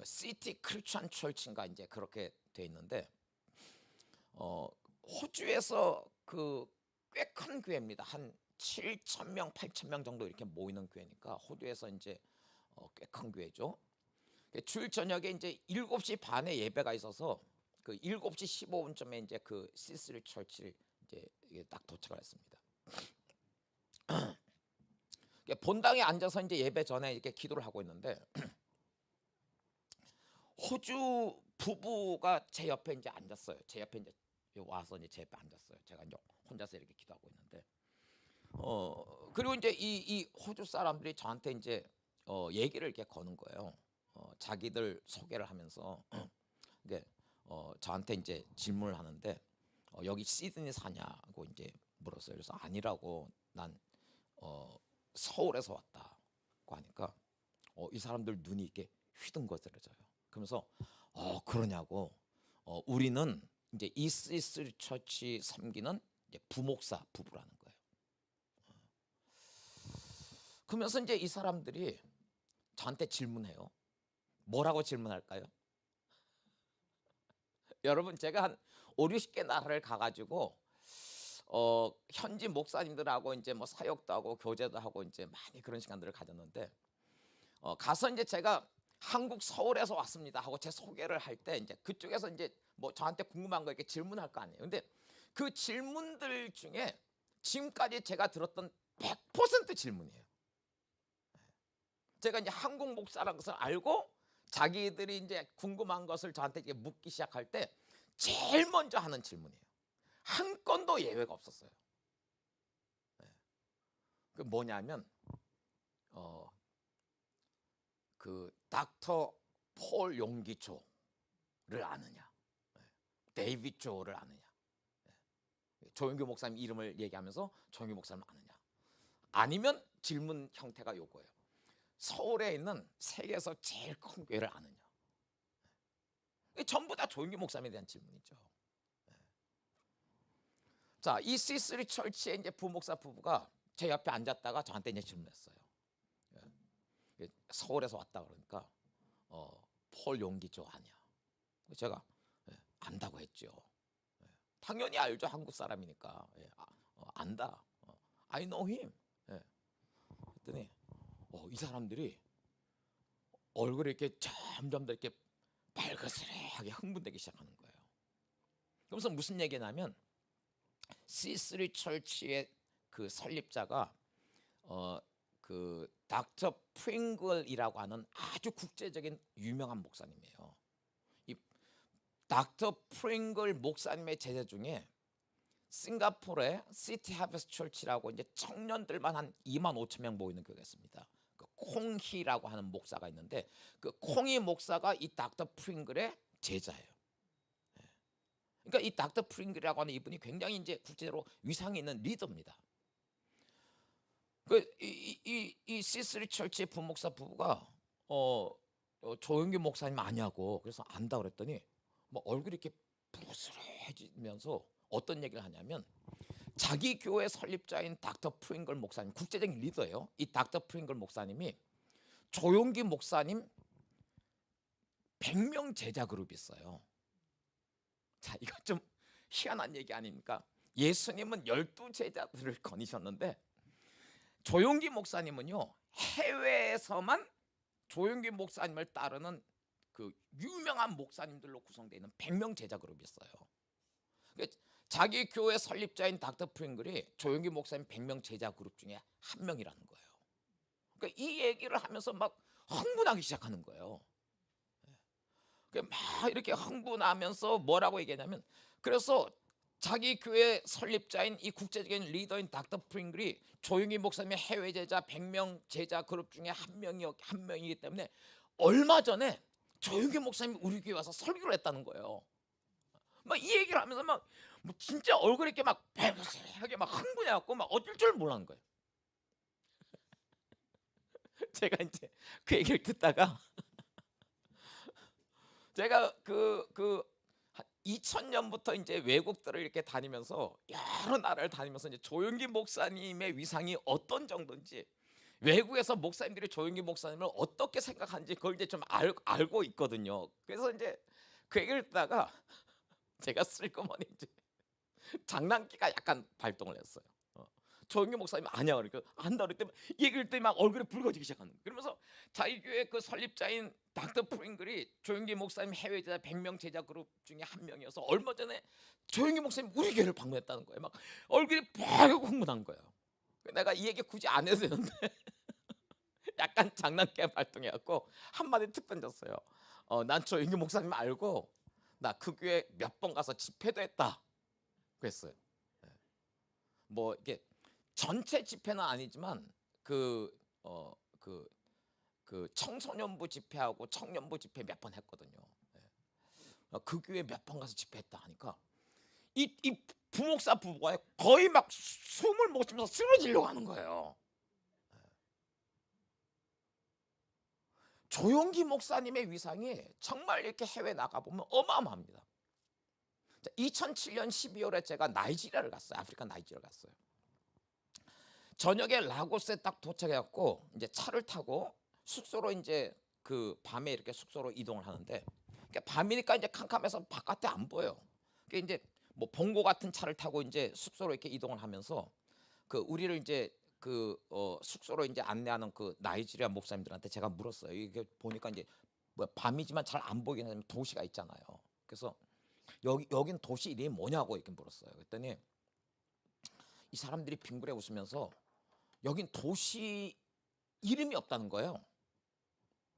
시티 크리스천 철치인가 이제 그렇게 돼 있는데 호주에서 그 꽤 큰 교회입니다. 한 7,000명, 8,000명 정도 이렇게 모이는 교회니까 호주에서 이제 꽤 큰 교회죠. 주일 저녁에 이제 7시 반에 예배가 있어서 그 7시 15분쯤에 이제 그 C3 철치를 이제 딱 도착을 했습니다. 본당에 앉아서 이제 예배 전에 이렇게 기도를 하고 있는데 호주 부부가 제 옆에 이제 앉았어요. 제 옆에 이제 와서 이제 제 옆에 앉았어요. 제가 이제 혼자서 이렇게 기도하고 있는데 그리고 이제 이 호주 사람들이 저한테 이제 얘기를 이렇게 거는 거예요. 자기들 소개를 하면서 이게 저한테 이제 질문을 하는데 여기 시드니 사냐고 이제 물었어요. 그래서 아니라고, 난 서울에서 왔다고 하니까 이 사람들 눈이 이렇게 휘둥그레져요. 그러면서 그러냐고, 우리는 이제 이시스 처치 섬기는 이제 부목사 부부라는 거예요. 그러면서 이제 이 사람들이 저한테 질문해요. 뭐라고 질문할까요? 여러분, 제가 한 5, 60개 나라를 가가지고 현지 목사님들하고 이제 뭐 사역도 하고 교제도 하고 이제 많이 그런 시간들을 가졌는데 가서 이제 제가 한국 서울에서 왔습니다 하고 제 소개를 할 때 이제 그쪽에서 이제 뭐 저한테 궁금한 거 이렇게 질문할 거 아니에요. 근데 그 질문들 중에 지금까지 제가 들었던 100% 질문이에요. 제가 이제 한국 목사라는 것을 알고 자기들이 이제 궁금한 것을 저한테 이렇게 묻기 시작할 때 제일 먼저 하는 질문이에요. 한 건도 예외가 없었어요. 그 뭐냐면 그 닥터 폴 용기초를 아느냐, 데이비드 조를 아느냐, 조용규 목사님 이름을 얘기하면서 조용규 목사님 아느냐, 아니면 질문 형태가 요거예요. 서울에 있는 세계에서 제일 큰 교회를 아느냐. 전부 다 조용규 목사님에 대한 질문이죠. 자, 이 C3 철치의 이제 부목사 부부가 제 옆에 앉았다가 저한테 이제 질문했어요. 서울에서 왔다 그러니까 폴 용기조 아냐. 제가 안다고 했죠. 당연히 알죠. 한국 사람이니까. 안다. I know him. 그랬더니 이 사람들이 얼굴이 이렇게 점점 더 이렇게 발그스레하게 흥분되기 시작하는 거예요. 그러면서 무슨 얘기냐면 C3 철치의 그 설립자가 그 닥터 프링글이라고 하는 아주 국제적인 유명한 목사님이에요. 이 닥터 프링글 목사님의 제자 중에 싱가포르의 시티 하베스트 철치라고 이제 청년들만 한 2만 5천 명 모이는 교회가 있습니다. 그 콩희라고 하는 목사가 있는데 그 콩희 목사가 이 닥터 프링글의 제자예요. 그러니까 이 닥터 프링글이라고 하는 이분이 굉장히 이제 국제적으로 위상이 있는 리더입니다. 이 C3 철치의 부목사 부부가 조용규 목사님 아냐고, 그래서 안다 그랬더니 뭐 얼굴이 이렇게 부스러해지면서 어떤 얘기를 하냐면 자기 교회 설립자인 닥터 프링글 목사님, 국제적인 리더예요. 이 닥터 프링글 목사님이 조용기 목사님 100명 제자 그룹이 있어요. 자, 이거 좀 희한한 얘기 아닙니까? 예수님은 12제자들을 거니셨는데 조용기 목사님은요, 해외에서만 조용기 목사님을 따르는 그 유명한 목사님들로 구성되어 있는 100명 제자 그룹이 있어요. 그러니까 자기 교회 설립자인 닥터 프링글이 조용기 목사님 100명 제자 그룹 중에 한 명이라는 거예요. 그러니까 이 얘기를 하면서 막 흥분하기 시작하는 거예요. 막 이렇게 흥분하면서 뭐라고 얘기하냐면, 그래서 자기 교회 설립자인 이 국제적인 리더인 닥터 프링글이 조용기 목사님의 해외 제자 100명 제자 그룹 중에 한 명이기 때문에 얼마 전에 조용기 목사님이 우리 교회 와서 설교를 했다는 거예요. 막 이 얘기를 하면서 막 뭐 진짜 얼굴이 이렇게 막 배부스하게 막 흥분해갖고 막 어쩔 줄 몰라는 거예요. 제가 이제 그 얘기를 듣다가 제가 2000년부터 이제 외국들을 이렇게 다니면서 여러 나라를 다니면서 이제 조용기 목사님의 위상이 어떤 정도인지, 외국에서 목사님들이 조용기 목사님을 어떻게 생각하는지 그걸 이제 좀 알고 있거든요. 그래서 이제 그 얘기를 듣다가 제가 슬그머니 이제 장난기가 약간 발동을 했어요. 조용기 목사님 아니야 그러니까 안다 그랬더니 얘기를 때 막 얼굴이 붉어지기 시작하는 거예요. 그러면서 자기 교회 그 설립자인 닥터 프링글이 조용기 목사님 해외 제자 100명 제자 그룹 중에 한 명이어서 얼마 전에 조용기 목사님 우리 교회를 방문했다는 거예요. 막 얼굴이 뻘겋고 흥분한 거예요. 내가 이 얘기 굳이 안 해도 되는데 약간 장난기가 발동해갖고 한마디 툭 던졌어요. 난 조용기 목사님 알고 나 그 교회 몇 번 가서 집회도 했다 그랬어요. 뭐 이게 전체 집회는 아니지만 그 청소년부 집회하고 청년부 집회 몇 번 했거든요. 그 교회 몇 번 가서 집회했다 하니까 이 부목사 부부가 거의 막 숨을 못 쉬면서 쓰러지려고 하는 거예요. 조용기 목사님의 위상이 정말 이렇게 해외 나가보면 어마어마합니다. 2007년 12월에 제가 나이지리아를 갔어요. 아프리카 나이지리아를 갔어요. 저녁에 라고스에 딱 도착해갖고 이제 차를 타고 숙소로 이제 그 밤에 이렇게 숙소로 이동을 하는데, 그러니까 밤이니까 이제 캄캄해서 바깥에 안 보여요. 그러니까 이제 뭐 봉고 같은 차를 타고 이제 숙소로 이렇게 이동을 하면서 그 우리를 이제 숙소로 이제 안내하는 그 나이지리아 목사님들한테 제가 물었어요. 이게 보니까 이제 뭐 밤이지만 잘 안 보이긴 하지만 도시가 있잖아요. 그래서 여긴 도시 이름이 뭐냐고 이렇게 물었어요. 그랬더니 이 사람들이 빙그레 웃으면서 여긴 도시 이름이 없다는 거예요.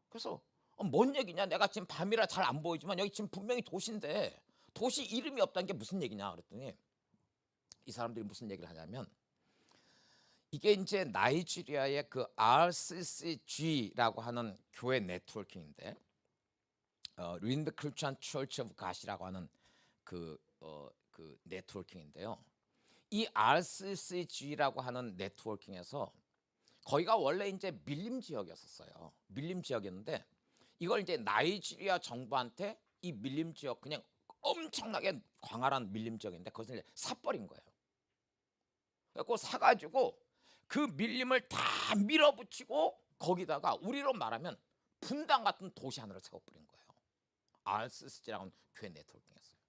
그래서 뭔 얘기냐? 내가 지금 밤이라 잘 안 보이지만 여기 지금 분명히 도시인데 도시 이름이 없다는 게 무슨 얘기냐 그랬더니 이 사람들이 무슨 얘기를 하냐면, 이게 이제 나이지리아의 그 RCCG라고 하는 교회 네트워킹인데, Redeemed Christian Church of God이라고 하는 그 네트워킹인데요. 이 RCCG라고 하는 네트워킹에서 거기가 원래 이제 밀림 지역이었어요. 밀림 지역이었는데 이걸 이제 나이지리아 정부한테 이 밀림 지역, 그냥 엄청나게 광활한 밀림 지역인데 그것을 이제 사버린 거예요. 그래서 사가지고 그 밀림을 다 밀어붙이고 거기다가 우리로 말하면 분당 같은 도시 하나를 세워버린 거예요. RCCG라고 하는 교회 네트워킹이었어요.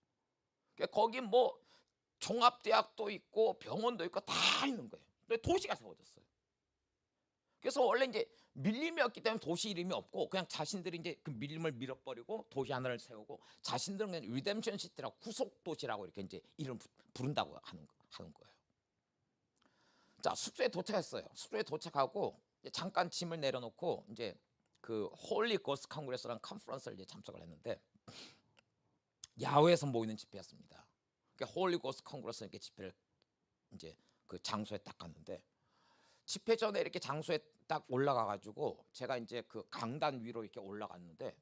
그러니까 거기 뭐 종합대학도 있고 병원도 있고 다 있는 거예요. 근데 도시가 세워졌어요. 그래서 원래 이제 밀림이었기 때문에 도시 이름이 없고 그냥 자신들이 이제 그 밀림을 밀어버리고 도시 하나를 세우고 자신들은 그냥 리뎀션 시티라고 구속 도시라고 이렇게 이제 이름 부른다고 하는 거예요. 자, 숙소에 도착했어요. 숙소에 도착하고 이제 잠깐 짐을 내려놓고 이제 그 홀리 고스트 컨그레스라는 컨퍼런스를 이제 참석을 했는데 야외에서 모이는 집회였습니다. 그러니까 홀리 고스트 컨그레스 이렇게 집회를 이제 그 장소에 딱 갔는데, 집회 전에 이렇게 장소에 딱 올라가 가지고 제가 이제 그 강단 위로 이렇게 올라갔는데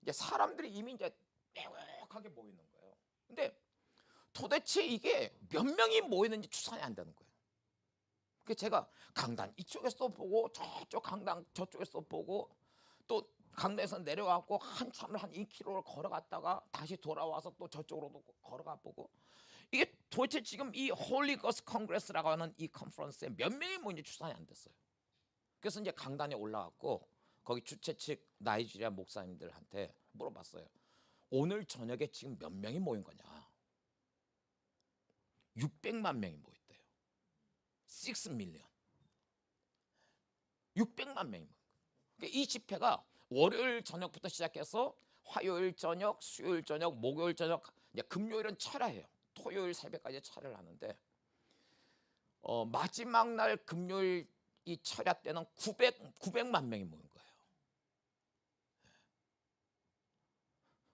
이제 사람들이 이미 이제 빼곡하게 모이는 거예요. 근데 도대체 이게 몇 명이 모이는지 추산이 안 되는 거예요. 그 제가 강단 이쪽에서 보고 저쪽 강단 저쪽에서 보고 또 강단에서 내려가고 한참을 한 2km를 걸어갔다가 다시 돌아와서 또 저쪽으로도 걸어가 보고 이게 도대체 지금 이 홀리 거스 컨그레스라고 하는 이 컨퍼런스에 몇 명이 모인지 추산이 안 됐어요. 그래서 이제 강단에 올라갔고 거기 주최 측 나이지리아 목사님들한테 물어봤어요. 오늘 저녁에 지금 몇 명이 모인 거냐? 600만 명이 모였대요. 6 밀리언. 600만 명이 모인 거예요. 그러니까 이 집회가 월요일 저녁부터 시작해서 화요일 저녁, 수요일 저녁, 목요일 저녁, 이제 금요일은 철야해요. 토요일 새벽까지 철야를 하는데 마지막 날 금요일 이 철야 때는 900만 명이 모인 거예요.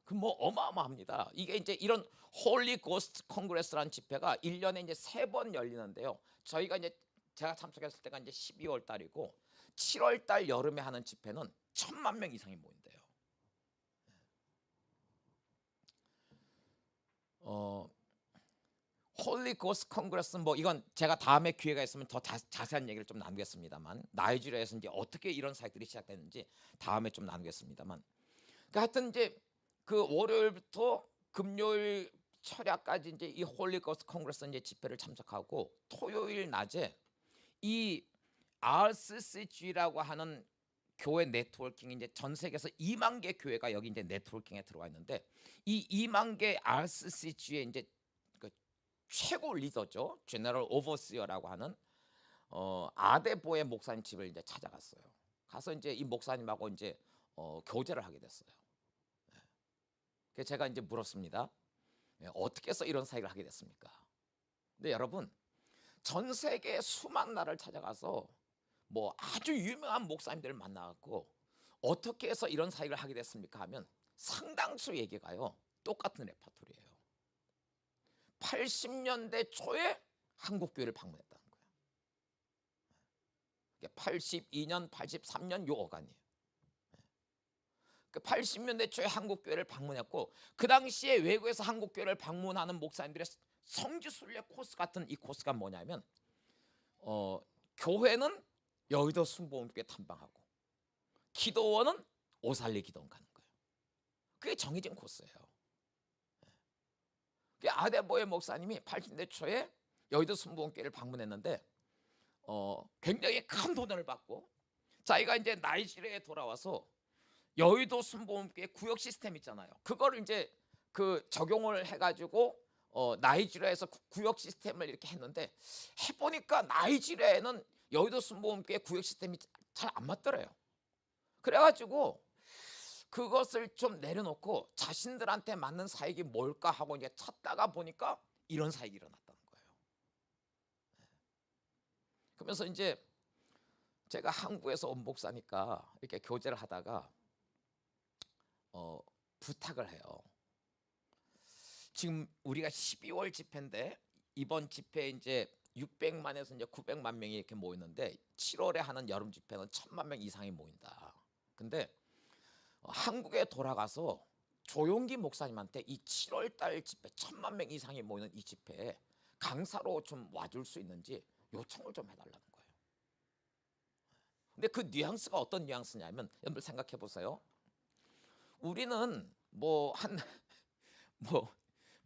그 뭐 어마어마합니다. 이게 이제 이런 홀리 고스트 컨그레스라는 집회가 1년에 이제 3번 열리는데요. 저희가 이제 제가 참석했을 때가 이제 12월 달이고 7월 달 여름에 하는 집회는 1000만 명 이상이 모인대요. 홀리 고스트 컨그레스는 뭐 이건 제가 다음에 기회가 있으면 더 자세한 얘기를 좀 나누겠습니다만 나이지리아에서 이제 어떻게 이런 사역들이 시작됐는지 다음에 좀 나누겠습니다만 그러니까 하여튼 이제 그 월요일부터 금요일 철야까지 이제 이 홀리 고스트 컨그레스 이제 집회를 참석하고 토요일 낮에 이 RCCG라고 하는 교회 네트워킹이 이제 전 세계에서 2만 개 교회가 여기 이제 네트워킹에 들어와 있는데 이 2만 개 RCCG의 이제 그 최고 리더죠, 제너럴 오버시어라고 하는 아데보의 목사님 집을 이제 찾아갔어요. 가서 이제 이 목사님하고 이제 교제를 하게 됐어요. 그래서 제가 이제 물었습니다. 어떻게 해서 이런 사역을 하게 됐습니까? 근데 여러분 전 세계 수많은 나라를 찾아가서 뭐 아주 유명한 목사님들을 만나갖고 어떻게 해서 이런 사역을 하게 됐습니까? 하면 상당수 얘기가요 똑같은 레파토리예요. 80년대 초에 한국 교회를 방문했다는 거예요. 82년, 83년 요 어간이에요. 80년대 초에 한국 교회를 방문했고 그 당시에 외국에서 한국 교회를 방문하는 목사님들의 성지 순례 코스 같은 이 코스가 뭐냐면 교회는 여의도 순복음교회 탐방하고 기도원은 오살리 기도원 가는 거예요. 그게 정해진 코스예요. 아데보의 목사님이 80년대 초에 여의도 순복음교회를 방문했는데 굉장히 큰 도전을 받고 자기가 이제 나이지리아에 돌아와서 여의도 순복음교회 구역 시스템 있잖아요. 그거를 이제 그 적용을 해가지고 나이지리아에서 구역 시스템을 이렇게 했는데 해보니까 나이지리아에는 여의도 순복음교회 구역 시스템이 잘 안 맞더래요. 그래가지고 그것을 좀 내려놓고 자신들한테 맞는 사역이 뭘까 하고 이제 찾다가 보니까 이런 사역이 일어났다는 거예요. 그러면서 이제 제가 한국에서 온 목사니까 이렇게 교제를 하다가 부탁을 해요. 지금 우리가 12월 집회인데 이번 집회에 이제 600만에서 이제 900만 명이 이렇게 모이는데 7월에 하는 여름 집회는 1000만 명 이상이 모인다. 근데 한국에 돌아가서 조용기 목사님한테 이 7월 달 집회 1000만 명 이상이 모이는 이 집회에 강사로 좀 와줄 수 있는지 요청을 좀 해달라는 거예요. 근데 그 뉘앙스가 어떤 뉘앙스냐면 여러분 생각해 보세요. 우리는 뭐 한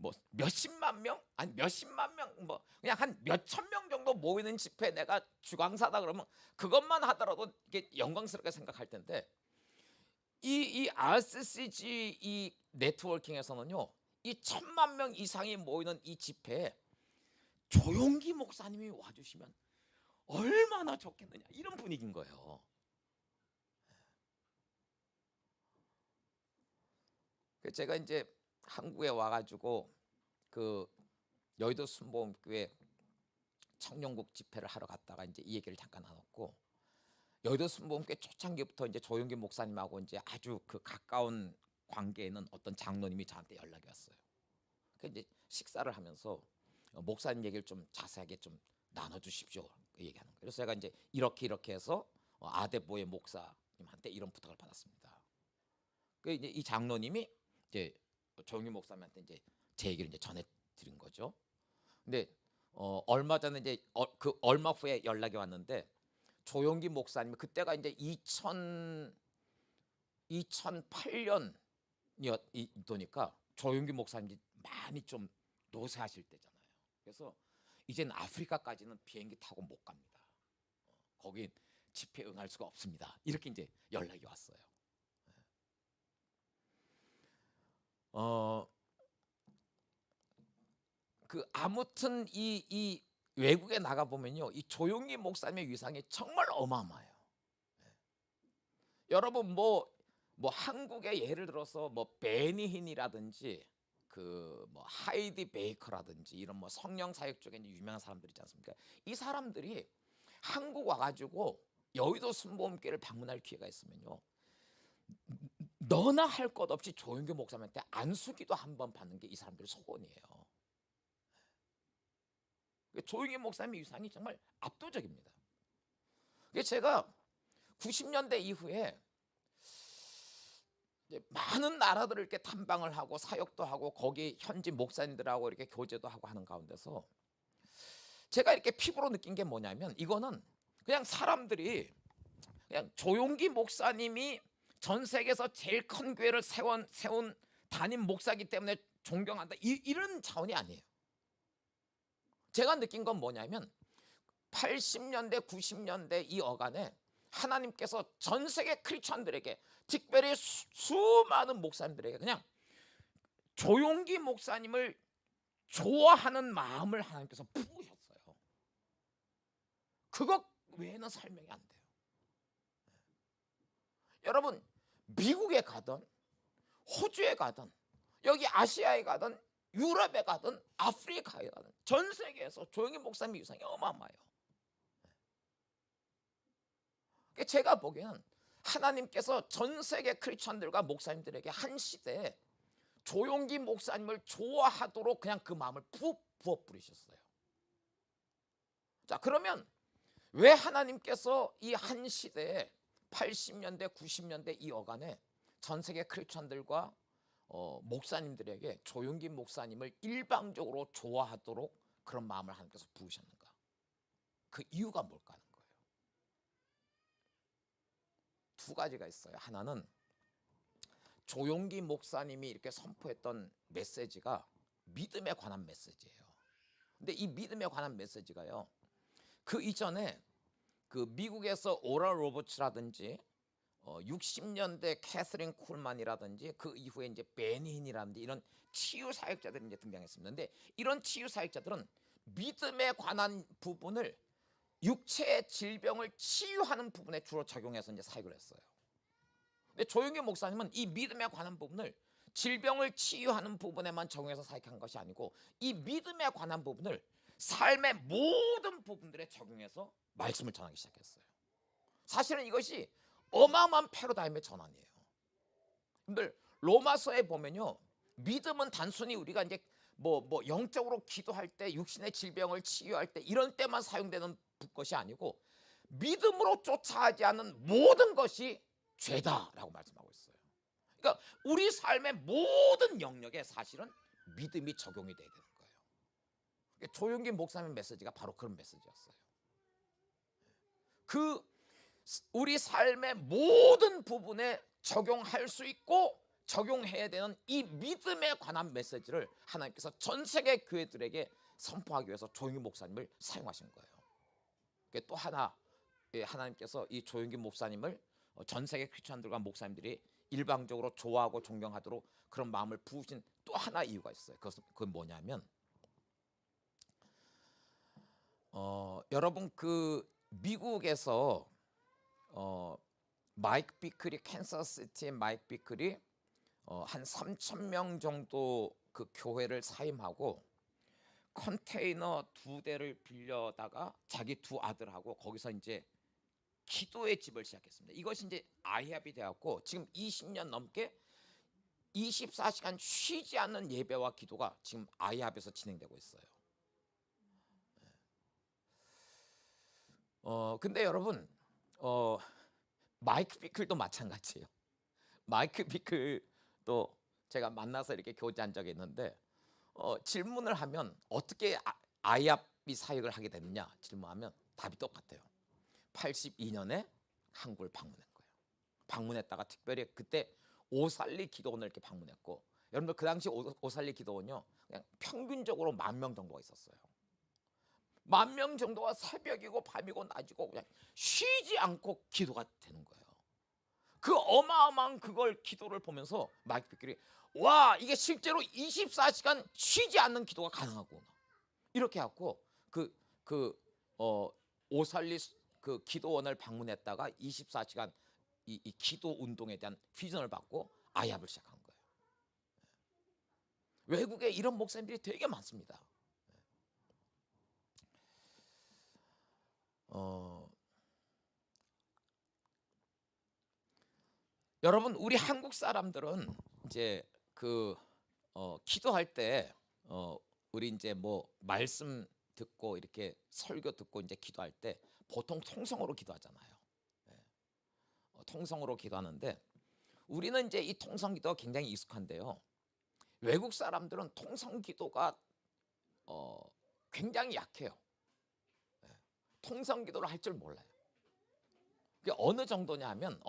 뭐 몇십만 명? 아니 몇십만 명? 뭐 그냥 한 몇천 명 정도 모이는 집회 내가 주강사다 그러면 그것만 하더라도 이게 영광스럽게 생각할 텐데 이 RCCG 이 네트워킹에서는요 이 1000만 명 이상이 모이는 이 집회에 조용기 목사님이 와주시면 얼마나 좋겠느냐 이런 분위기인 거예요. 제가 이제 한국에 와가지고 그 여의도 순복음교회 청년국 집회를 하러 갔다가 이제 이 얘기를 잠깐 나눴고 여의도 순복음교회 초창기부터 이제 조용기 목사님하고 이제 아주 그 가까운 관계에 있는 어떤 장로님이 저한테 연락이 왔어요. 그 이제 식사를 하면서 목사님 얘기를 좀 자세하게 좀 나눠주십시오 얘기하는 거예요. 그래서 제가 이제 이렇게 해서 아데보의 목사님한테 이런 부탁을 받았습니다. 그 이제 이 장로님이 이제 조용기 목사님한테 이제 제 얘기를 이제 전해드린 거죠. 근데 얼마 전에 이제 그 얼마 후에 연락이 왔는데 조용기 목사님 그때가 이제 2008년이니까 조용기 목사님이 많이 좀 노쇠하실 때잖아요. 그래서 이제는 아프리카까지는 비행기 타고 못 갑니다. 거긴 집회에 응할 수가 없습니다. 이렇게 이제 연락이 왔어요. 아무튼 이 외국에 나가 보면요, 이 조용기 목사님의 위상이 정말 어마어마해요. 여러분 뭐 한국의 예를 들어서 뭐 베니힌이라든지 뭐 하이디 베이커라든지 이런 뭐 성령 사역 쪽에 이제 유명한 사람들 있지 않습니까? 이 사람들이 한국 와가지고 여의도 순복음교회를 방문할 기회가 있으면요, 너나 할 것 없이 조용기 목사님한테 안수기도 한번 받는 게 이 사람들의 소원이에요. 조용기 목사님의 위상이 정말 압도적입니다. 제가 90년대 이후에 이제 많은 나라들을 이렇게 탐방을 하고 사역도 하고 거기 현지 목사님들하고 이렇게 교제도 하고 하는 가운데서 제가 이렇게 피부로 느낀 게 뭐냐면, 이거는 그냥 사람들이 그냥 조용기 목사님이 전 세계에서 제일 큰 교회를 세운 담임 목사이기 때문에 존경한다, 이런 차원이 아니에요. 제가 느낀 건 뭐냐면 80년대 90년대 이 어간에 하나님께서 전 세계 크리스천들에게, 특별히 수많은 목사님들에게 그냥 조용기 목사님을 좋아하는 마음을 하나님께서 부으셨어요. 그것 외에는 설명이 안 돼요. 여러분 미국에 가든 호주에 가든 여기 아시아에 가든 유럽에 가든 아프리카에 가든 전 세계에서 조용기 목사님의 위상이 어마어마해요. 제가 보기에는 하나님께서 전 세계 크리스천들과 목사님들에게 한 시대에 조용기 목사님을 좋아하도록 그냥 그 마음을 부어 뿌리셨어요. 자, 그러면 왜 하나님께서 이 한 시대에 80년대 90년대 이 어간에 전 세계 크리스천들과 목사님들에게 조용기 목사님을 일방적으로 좋아하도록 그런 마음을 하나님께서 부으셨는가? 그 이유가 뭘까 하는 거예요. 두 가지가 있어요. 하나는 조용기 목사님이 이렇게 선포했던 메시지가 믿음에 관한 메시지예요. 근데 이 믿음에 관한 메시지가요, 그 이전에 그 미국에서 오럴 로버츠라든지 60년대 캐서린 쿨만이라든지 그 이후에 이제 베니힌이라든지 이런 치유 사역자들이 이제 등장했습니다. 근데 이런 치유 사역자들은 믿음에 관한 부분을 육체의 질병을 치유하는 부분에 주로 적용해서 이제 사역을 했어요. 근데 조용기 목사님은 이 믿음에 관한 부분을 질병을 치유하는 부분에만 적용해서 사역한 것이 아니고 이 믿음에 관한 부분을 삶의 모든 부분들에 적용해서 말씀을 전하기 시작했어요. 사실은 이것이 어마어마한 패러다임의 전환이에요. 여러분들 로마서에 보면요, 믿음은 단순히 우리가 이제 뭐 영적으로 기도할 때 육신의 질병을 치유할 때 이런 때만 사용되는 것이 아니고 믿음으로 쫓아하지 않는 모든 것이 죄다라고 말씀하고 있어요. 그러니까 우리 삶의 모든 영역에 사실은 믿음이 적용이 돼야 되는 거예요. 조용기 목사님 메시지가 바로 그런 메시지였어요. 우리 삶의 모든 부분에 적용할 수 있고 적용해야 되는 이 믿음에 관한 메시지를 하나님께서 전 세계 교회들에게 선포하기 위해서 조용기 목사님을 사용하신 거예요. 또 하나, 하나님께서 이 조용기 목사님을 전 세계 크리스천들과 목사님들이 일방적으로 좋아하고 존경하도록 그런 마음을 부으신 또 하나 이유가 있어요. 그건 뭐냐면 여러분 그 미국에서 마이크 비클이 캔서스시티의 마이크 비클이 한 3,000명 정도 그 교회를 사임하고 컨테이너 2대를 빌려다가 자기 두 아들하고 거기서 이제 기도의 집을 시작했습니다. 이것이 이제 아이합이 되었고 지금 20년 넘게 24시간 쉬지 않는 예배와 기도가 지금 아이합에서 진행되고 있어요. 근데 여러분 마이크 비클도 마찬가지예요. 마이크 비클도 제가 만나서 이렇게 교제한 적이 있는데 질문을 하면 어떻게 아이합이 사역을 하게 됐느냐 질문하면 답이 똑같아요. 82년에 한국을 방문한 거예요. 방문했다가 특별히 그때 오살리 기도원을 이렇게 방문했고, 여러분들 그 당시 오살리 기도원요 그냥 평균적으로 10,000명 정도가 있었어요. 10,000명 정도가 새벽이고 밤이고 낮이고 그냥 쉬지 않고 기도가 되는 거예요. 그 어마어마한 그걸 기도를 보면서 마이크 피클이 와 이게 실제로 24시간 쉬지 않는 기도가 가능하구나 이렇게 하고 오살리 그 기도원을 방문했다가 24시간 이 기도 운동에 대한 비전을 받고 아야을 시작한 거예요. 외국에 이런 목사님들이 되게 많습니다. 여러분 우리 한국 사람들은 이제 기도할 때 우리 이제 뭐 말씀 듣고 이렇게 설교 듣고 이제 기도할 때 보통 통성으로 기도하잖아요. 통성으로 기도하는데 우리는 이제 이 통성 기도가 굉장히 익숙한데요. 외국 사람들은 통성 기도가 굉장히 약해요. 통성 기도를 할 줄 몰라요. 그게 어느 정도냐면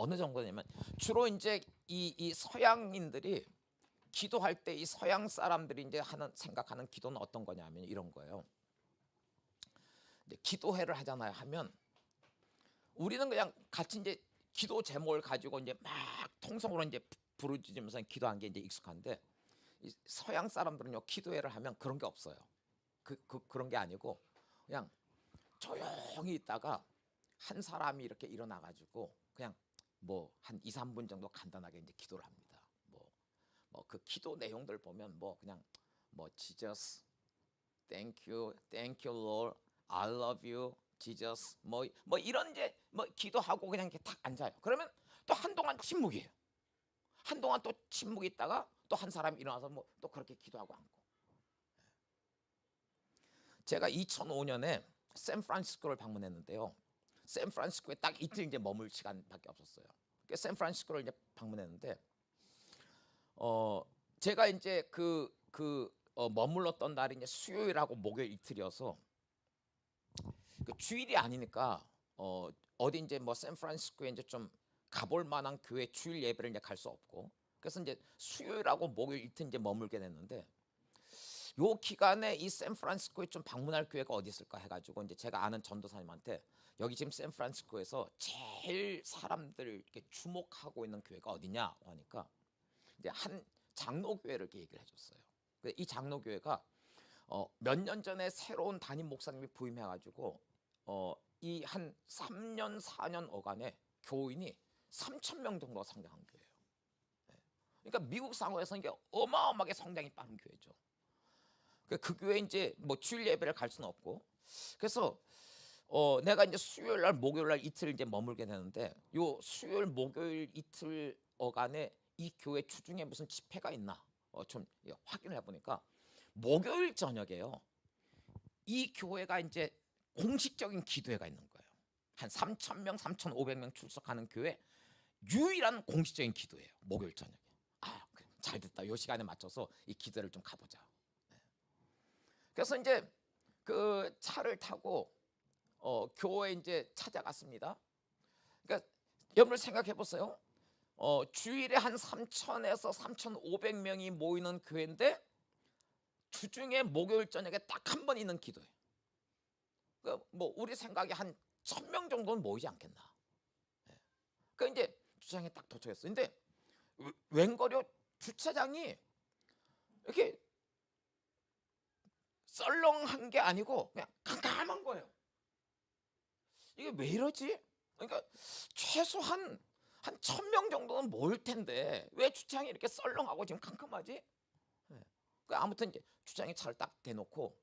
주로 이제 이 서양인들이 기도할 때 이 서양 사람들이 이제 생각하는 기도는 어떤 거냐면 이런 거예요. 이제 기도회를 하잖아요. 하면 우리는 그냥 같이 이제 기도 제목을 가지고 이제 막 통성으로 이제 부르짖으면서 기도한 게 이제 익숙한데 이 서양 사람들은요 기도회를 하면 그런 게 없어요. 그런 게 아니고 그냥 조용히 있다가 한 사람이 이렇게 일어나 가지고 그냥 뭐 한 2, 3분 정도 간단하게 이제 기도를 합니다. 뭐 그 기도 내용들 보면 뭐 그냥 뭐 Jesus, thank you, Lord, I love you, Jesus, 뭐 이런 이제 뭐 기도하고 그냥 이렇게 탁 앉아요. 그러면 또 한동안 침묵이에요. 한동안 또 침묵이 있다가 또 한 사람이 일어나서 뭐 또 그렇게 기도하고 앉고. 제가 2005년에 샌프란시스코를 방문했는데요. 샌프란시스코에 딱 이틀 이제 머물 시간밖에 없었어요. 샌프란시스코를 이제 방문했는데 제가 이제 머물렀던 날이 이제 수요일하고 목요일 이틀이어서 주일이 아니니까 어디 이제 뭐 샌프란시스코에 이제 좀 가볼 만한 교회 주일 예배를 이제 갈 수 없고 그래서 이제 수요일하고 목요일 이틀 이제 머물게 됐는데 요 기간에 이 샌프란시스코에 좀 방문할 교회가 어디 있을까 해가지고 이제 제가 아는 전도사님한테 여기 지금 샌프란시스코에서 제일 사람들 이렇게 주목하고 있는 교회가 어디냐 하니까 이제 한 장로교회를 이렇게 얘기를 해줬어요. 이 장로교회가 몇 년 전에 새로운 담임 목사님이 부임해가지고 이 한 3년 4년 어간에 교인이 3,000명 정도가 성장한 교회예요. 그러니까 미국 상황에서 이게 어마어마하게 성장이 빠른 교회죠. 그 교회 이제 뭐 주일 예배를 갈 수는 없고 그래서 내가 이제 수요일 날 목요일 날 이틀 이제 머물게 되는데 요 수요일 목요일 이틀 어간에 이 교회 주중에 무슨 집회가 있나 좀 확인을 해보니까 목요일 저녁에요. 이 교회가 이제 공식적인 기도회가 있는 거예요. 한 3,000명, 3,500명 출석하는 교회 유일한 공식적인 기도예요. 목요일 저녁에. 그래, 잘 됐다. 요 시간에 맞춰서 이 기도를 좀 가보자. 그래서 이제 그 차를 타고 교회 이제 찾아갔습니다. 그러니까 여러분 생각해 보세요. 주일에 한 3,000에서 3,500명이 모이는 교회인데 주중에 목요일 저녁에 딱 한 번 있는 기도예요. 뭐 우리 생각에 한 1,000명 정도는 모이지 않겠나. 그러니까 이제 주차장에 딱 도착했어요. 근데 웬걸요 주차장이 이렇게 썰렁한 게 아니고 그냥 깜깜한 거예요. 이게 왜 이러지? 그러니까 최소한 한 1,000명 정도는 모일 텐데 왜 주차장이 이렇게 썰렁하고 지금 캄캄하지? 아무튼 이제 주차장에 차를 딱 대놓고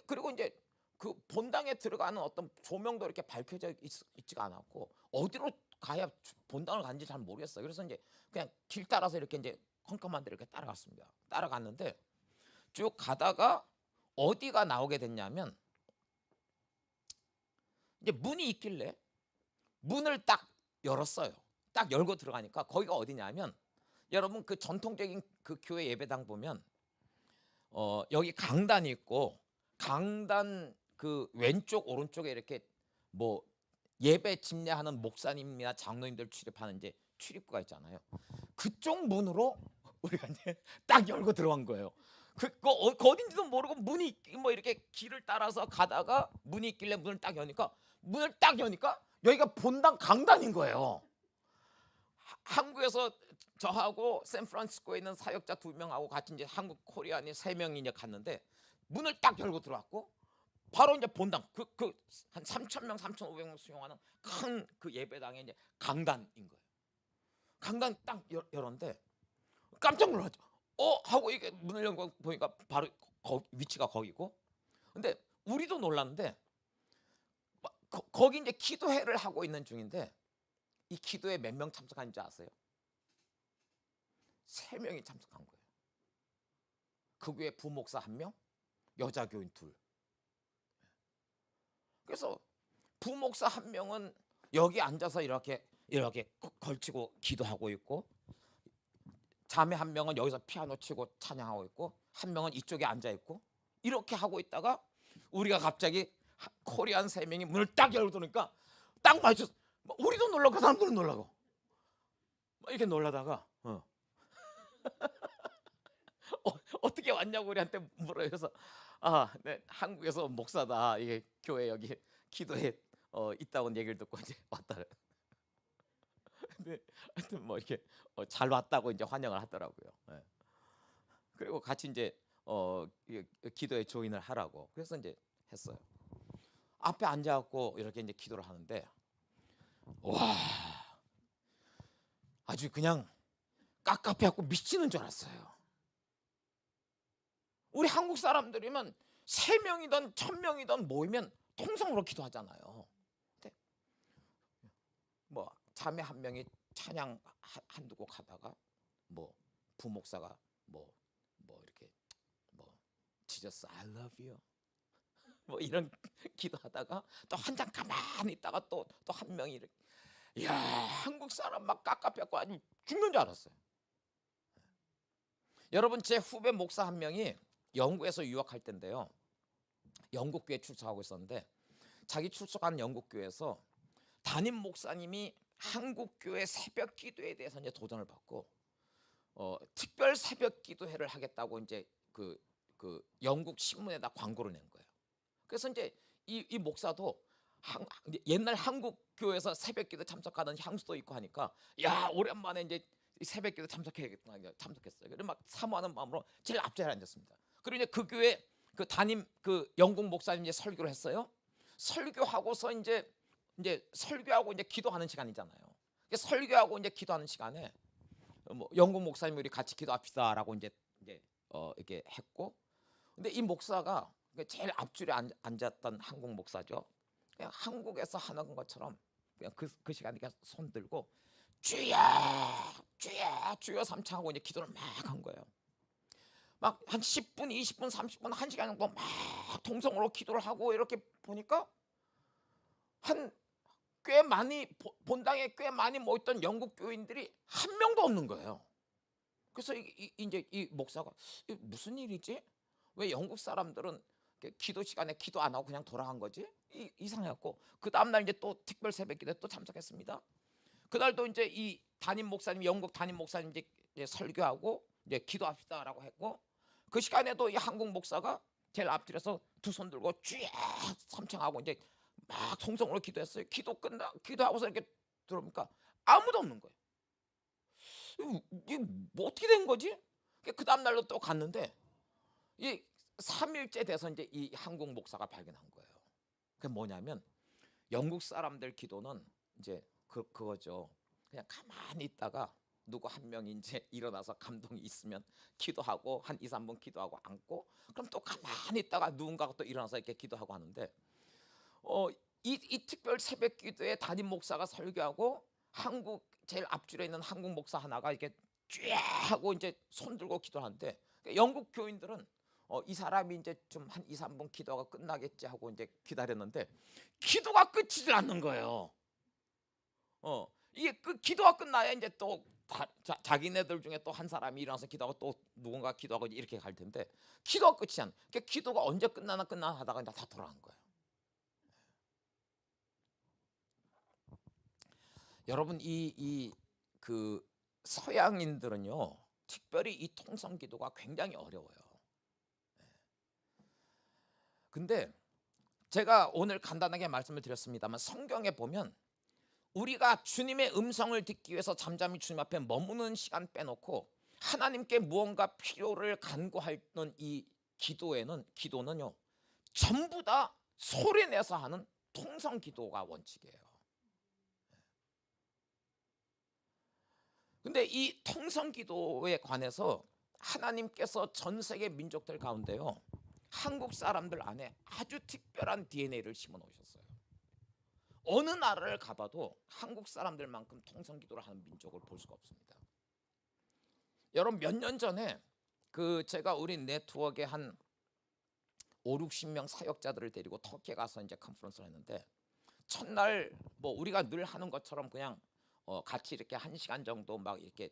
그리고 이제 그 본당에 들어가는 어떤 조명도 이렇게 밝혀져 있지가 않았고 어디로 가야 본당을 가는지 잘 모르겠어요. 그래서 이제 그냥 길 따라서 이렇게 이제 컴컴한데 이렇게 따라갔습니다. 따라갔는데 쭉 가다가 어디가 나오게 됐냐면 이제 문이 있길래 문을 딱 열었어요. 딱 열고 들어가니까 거기가 어디냐면 여러분 그 전통적인 그 교회 예배당 보면 여기 강단이 있고 강단 그 왼쪽 오른쪽에 이렇게 뭐 예배 집례하는 목사님이나 장로님들 출입하는 이제 출입구가 있잖아요. 그쪽 문으로 우리가 이제 딱 열고 들어간 거예요. 그 어딘지도 모르고 뭐 이렇게 길을 따라서 가다가 문이 있길래 문을 딱 여니까 여기가 본당 강단인 거예요. 한국에서 저하고 샌프란시스코에 있는 사역자 2명하고 같이 이제 한국 코리안이 3명이 이제 갔는데 문을 딱 열고 들어왔고 바로 이제 본당 한 3,000명, 3,500명 수용하는 큰 그 예배당에 이제 강단인 거예요. 강단 딱 열었는데 깜짝 놀랐죠. 하고 이게 문을 열고 보니까 바로 위치가 거기고. 근데 우리도 놀랐는데 거기 이제 기도회를 하고 있는 중인데 이 기도에 몇 명 참석한지 아세요? 3명이 참석한 거예요. 그 교회 부목사 1명, 여자 교인 2. 그래서 부목사 1명은 여기 앉아서 이렇게 걸치고 기도하고 있고, 자매 1명은 여기서 피아노 치고 찬양하고 있고, 1명은 이쪽에 앉아 있고, 이렇게 하고 있다가 우리가 갑자기 코리안 3명이 문을 딱 열고 들어오니까 딱 마주쳤어. 우리도 놀라고 그 사람들은 놀라고 이렇게 놀라다가 어떻게 왔냐고 우리한테 물어요. 그래서 네, 한국에서 목사다. 이게 교회 여기 기도에 있다고 얘기를 듣고 이제 왔다. 근데 하여튼 뭐 이렇게 잘 왔다고 이제 환영을 하더라고요. 네. 그리고 같이 이제 기도에 조인을 하라고. 그래서 이제 했어요. 앞에 앉아갖고 이렇게 이제 기도를 하는데 와, 아주 그냥 깝깝해갖고 미치는 줄 알았어요. 우리 한국 사람들이면 3명이든 1,000명이든 모이면 통성으로 기도하잖아요. 근데 뭐 자매 1명이 찬양 한두 곡 하다가 뭐 부목사가 뭐 이렇게 뭐 Jesus I love you 뭐 이런 기도하다가 또 한장 가만히 있다가 또 한 명이 이렇게, 이야, 한국 사람 막 깝깝해갖고 아주 죽는 줄 알았어요. 여러분, 제 후배 목사 1명이 영국에서 유학할 때인데요, 영국 교회 출석하고 있었는데 자기 출석하는 영국 교회에서 담임 목사님이 한국 교회 새벽 기도에 대해서 이제 도전을 받고 특별 새벽 기도회를 하겠다고 이제 그 영국 신문에다 광고를 낸 거예요. 그래서 이제 이 목사도 옛날 한국 교회에서 새벽 기도 참석하던 향수도 있고 하니까 야, 오랜만에 이제 새벽 기도 참석했어요. 그래서 막 사모하는 마음으로 제일 앞자리에 앉았습니다. 그리고 이제 그 교회 그 담임 그 영국 목사님 이제 설교를 했어요. 설교하고서 이제 설교하고 이제 기도하는 시간이잖아요. 설교하고 이제 기도하는 시간에 뭐 영국 목사님 우리 같이 기도합시다라고 이제 이렇게 했고, 근데 이 목사가 제일 앞줄에 앉았던 한국 목사죠. 그냥 한국에서 하는 것처럼 그냥 그 시간에 손 들고 주여 주여 주여 삼창하고 이제 기도를 막 한 거예요. 막 한 10분, 20분, 30분, 1시간 정도 막 통성으로 기도를 하고 이렇게 보니까 한 꽤 많이 본당에 꽤 많이 모였던 영국 교인들이 한 명도 없는 거예요. 그래서 이제 이 목사가 무슨 일이지? 왜 영국 사람들은 기도 시간에 기도 안 하고 그냥 돌아간 거지? 이상해갖고 그 다음날 이제 또 특별 새벽기도에 또 참석했습니다. 그날도 이제 이 담임 목사님, 영국 담임 목사님 이제 설교하고 이제 기도합시다라고 했고, 그 시간에도 이 한국 목사가 제일 앞줄에서 두 손 들고 쥐 삼창하고 이제 막 통성으로 기도했어요. 기도하고서 이렇게 들어오니까 아무도 없는 거예요. 이게 뭐 어떻게 된 거지? 그 다음 날로 또 갔는데 이 3일째 돼서 이제 이 한국 목사가 발견한 거예요. 그게 뭐냐면 영국 사람들 기도는 이제 그거죠. 그냥 가만히 있다가 누구 한 명이 이제 일어나서 감동이 있으면 기도하고 한 2, 3분 기도하고 앉고, 그럼 또 가만히 있다가 누군가가 또 일어나서 이렇게 기도하고 하는데 이 특별 새벽 기도에 담임 목사가 설교하고 한국 제일 앞줄에 있는 한국 목사 하나가 이렇게 쥐 하고 이제 손 들고 기도하는데, 영국 교인들은 이 사람이 이제 좀 한 2, 3분 기도가 끝나겠지 하고 이제 기다렸는데 기도가 끝이질 않는 거예요. 이게 기도가 끝나야 이제 또 자기네들 중에 또 한 사람이 일어나서 기도하고 또 누군가 기도하고 이렇게 갈 텐데 기도가 끝이 안. 기도가 언제 끝나나 하다가 이제 다 돌아간 거예요. 여러분, 그 서양인들은요, 특별히 이 통성 기도가 굉장히 어려워요. 근데 제가 오늘 간단하게 말씀을 드렸습니다만 성경에 보면 우리가 주님의 음성을 듣기 위해서 잠잠히 주님 앞에 머무는 시간 빼놓고 하나님께 무언가 필요를 간구하는 이 기도는요 전부 다 소리내서 하는 통성 기도가 원칙이에요. 근데 이 통성 기도에 관해서 하나님께서 전 세계 민족들 가운데요 한국 사람들 안에 아주 특별한 DNA를 심어 놓으셨어요. 어느 나라를 가봐도 한국 사람들만큼 통성 기도를 하는 민족을 볼 수가 없습니다. 여러분 몇 년 전에 제가 우리 네트워크에 한 5, 60명 사역자들을 데리고 터키에 가서 이제 컨퍼런스를 했는데 첫날 뭐 우리가 늘 하는 것처럼 그냥 같이 이렇게 1시간 정도 막 이렇게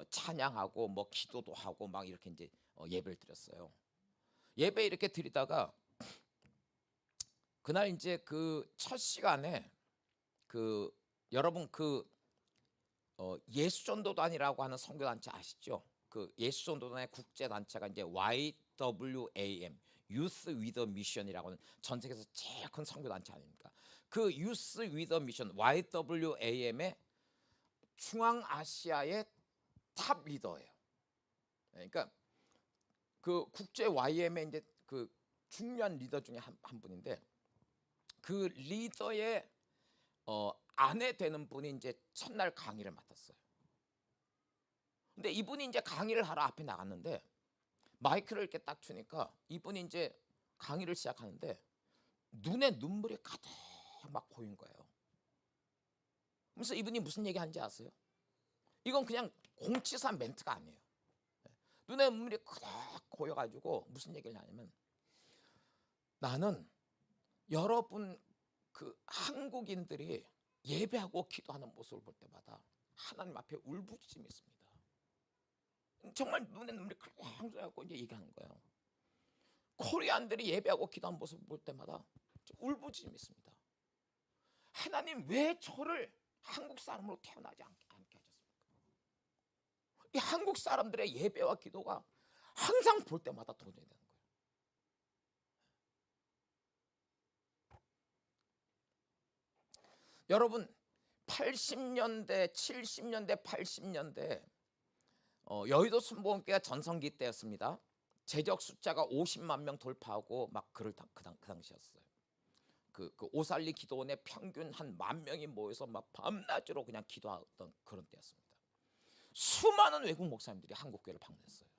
찬양하고 뭐 기도도 하고 막 이렇게 이제 예배를 드렸어요. 예배 이렇게 드리다가 그날 이제 그 첫 시간에 여러분 예수전도단이라고 하는 선교단체 아시죠? 그 예수전도단의 국제단체가 이제 YWAM Youth with a Mission이라고 하는 전 세계에서 제일 큰 선교단체 아닙니까? 그 Youth with a Mission YWAM의 중앙아시아의 탑 리더예요. 그러니까 그 국제 YM의 이제 그 중요한 리더 중에 한 분인데 그 리더의 아내 되는 분이 이제 첫날 강의를 맡았어요. 근데 이분이 이제 강의를 하러 앞에 나갔는데 마이크를 이렇게 딱 주니까 이분이 이제 강의를 시작하는데 눈에 눈물이 가득 막 고인 거예요. 그래서 이분이 무슨 얘기 하는지 아세요? 이건 그냥 공치산 멘트가 아니에요. 눈에 눈물이 가득 고여가지고 무슨 얘기를 하냐면 나는 여러분 그 한국인들이 예배하고 기도하는 모습을 볼 때마다 하나님 앞에 울부짖음이 있습니다. 정말 눈에 눈물이 가득 고여갖고 이제 얘기하는 거예요. 코리안들이 예배하고 기도하는 모습을 볼 때마다 울부짖음이 있습니다. 하나님 왜 저를 한국 사람으로 태어나지 않게 하셨습니까? 이 한국 사람들의 예배와 기도가 항상 볼 때마다 도전이 되는 거예요. 여러분 80년대, 70년대, 80년대 여의도 순복음교회가 전성기 때였습니다. 재적 숫자가 50만 명 돌파하고 막 그 당시였어요. 그 오살리 기도원에 평균 한 10,000명이 모여서 막 밤낮으로 그냥 기도하던 그런 때였습니다. 수많은 외국 목사님들이 한국 교회를 방문했어요.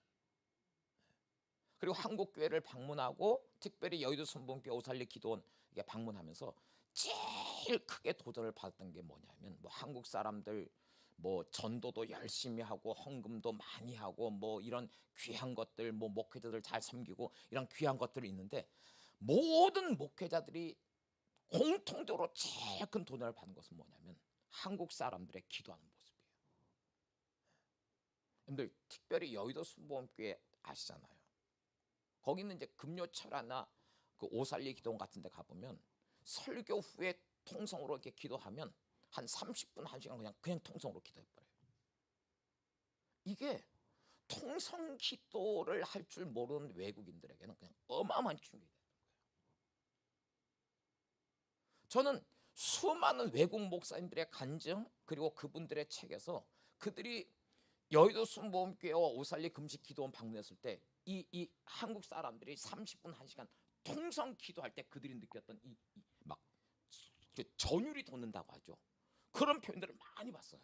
그리고 한국 교회를 방문하고 특별히 여의도 순복음교회 오살리 기도원 방문하면서 제일 크게 도전을 받았던 게 뭐냐면 뭐 한국 사람들 뭐 전도도 열심히 하고 헌금도 많이 하고 뭐 이런 귀한 것들 뭐 목회자들 잘 섬기고 이런 귀한 것들이 있는데 모든 목회자들이 공통적으로 제일 큰 도전을 받은 것은 뭐냐면 한국 사람들의 기도하는 모습이에요. 여러분들 특별히 여의도 순복음교회 아시잖아요. 거기는 이제 금요철화나 그 오살리 기도원 같은 데 가보면 설교 후에 통성으로 이렇게 기도하면 한 30분, 1시간 그냥 통성으로 기도해버려요. 이게 통성 기도를 할 줄 모르는 외국인들에게는 그냥 어마어마한 충격이 되는 거예요. 저는 수많은 외국 목사님들의 간증 그리고 그분들의 책에서 그들이 여의도 순복음교회와 오살리 금식 기도원 방문했을 때 이 한국 사람들이 30분, 1시간 통성 기도할 때 그들이 느꼈던 막 전율이 돋는다고 하죠. 그런 표현들을 많이 봤어요.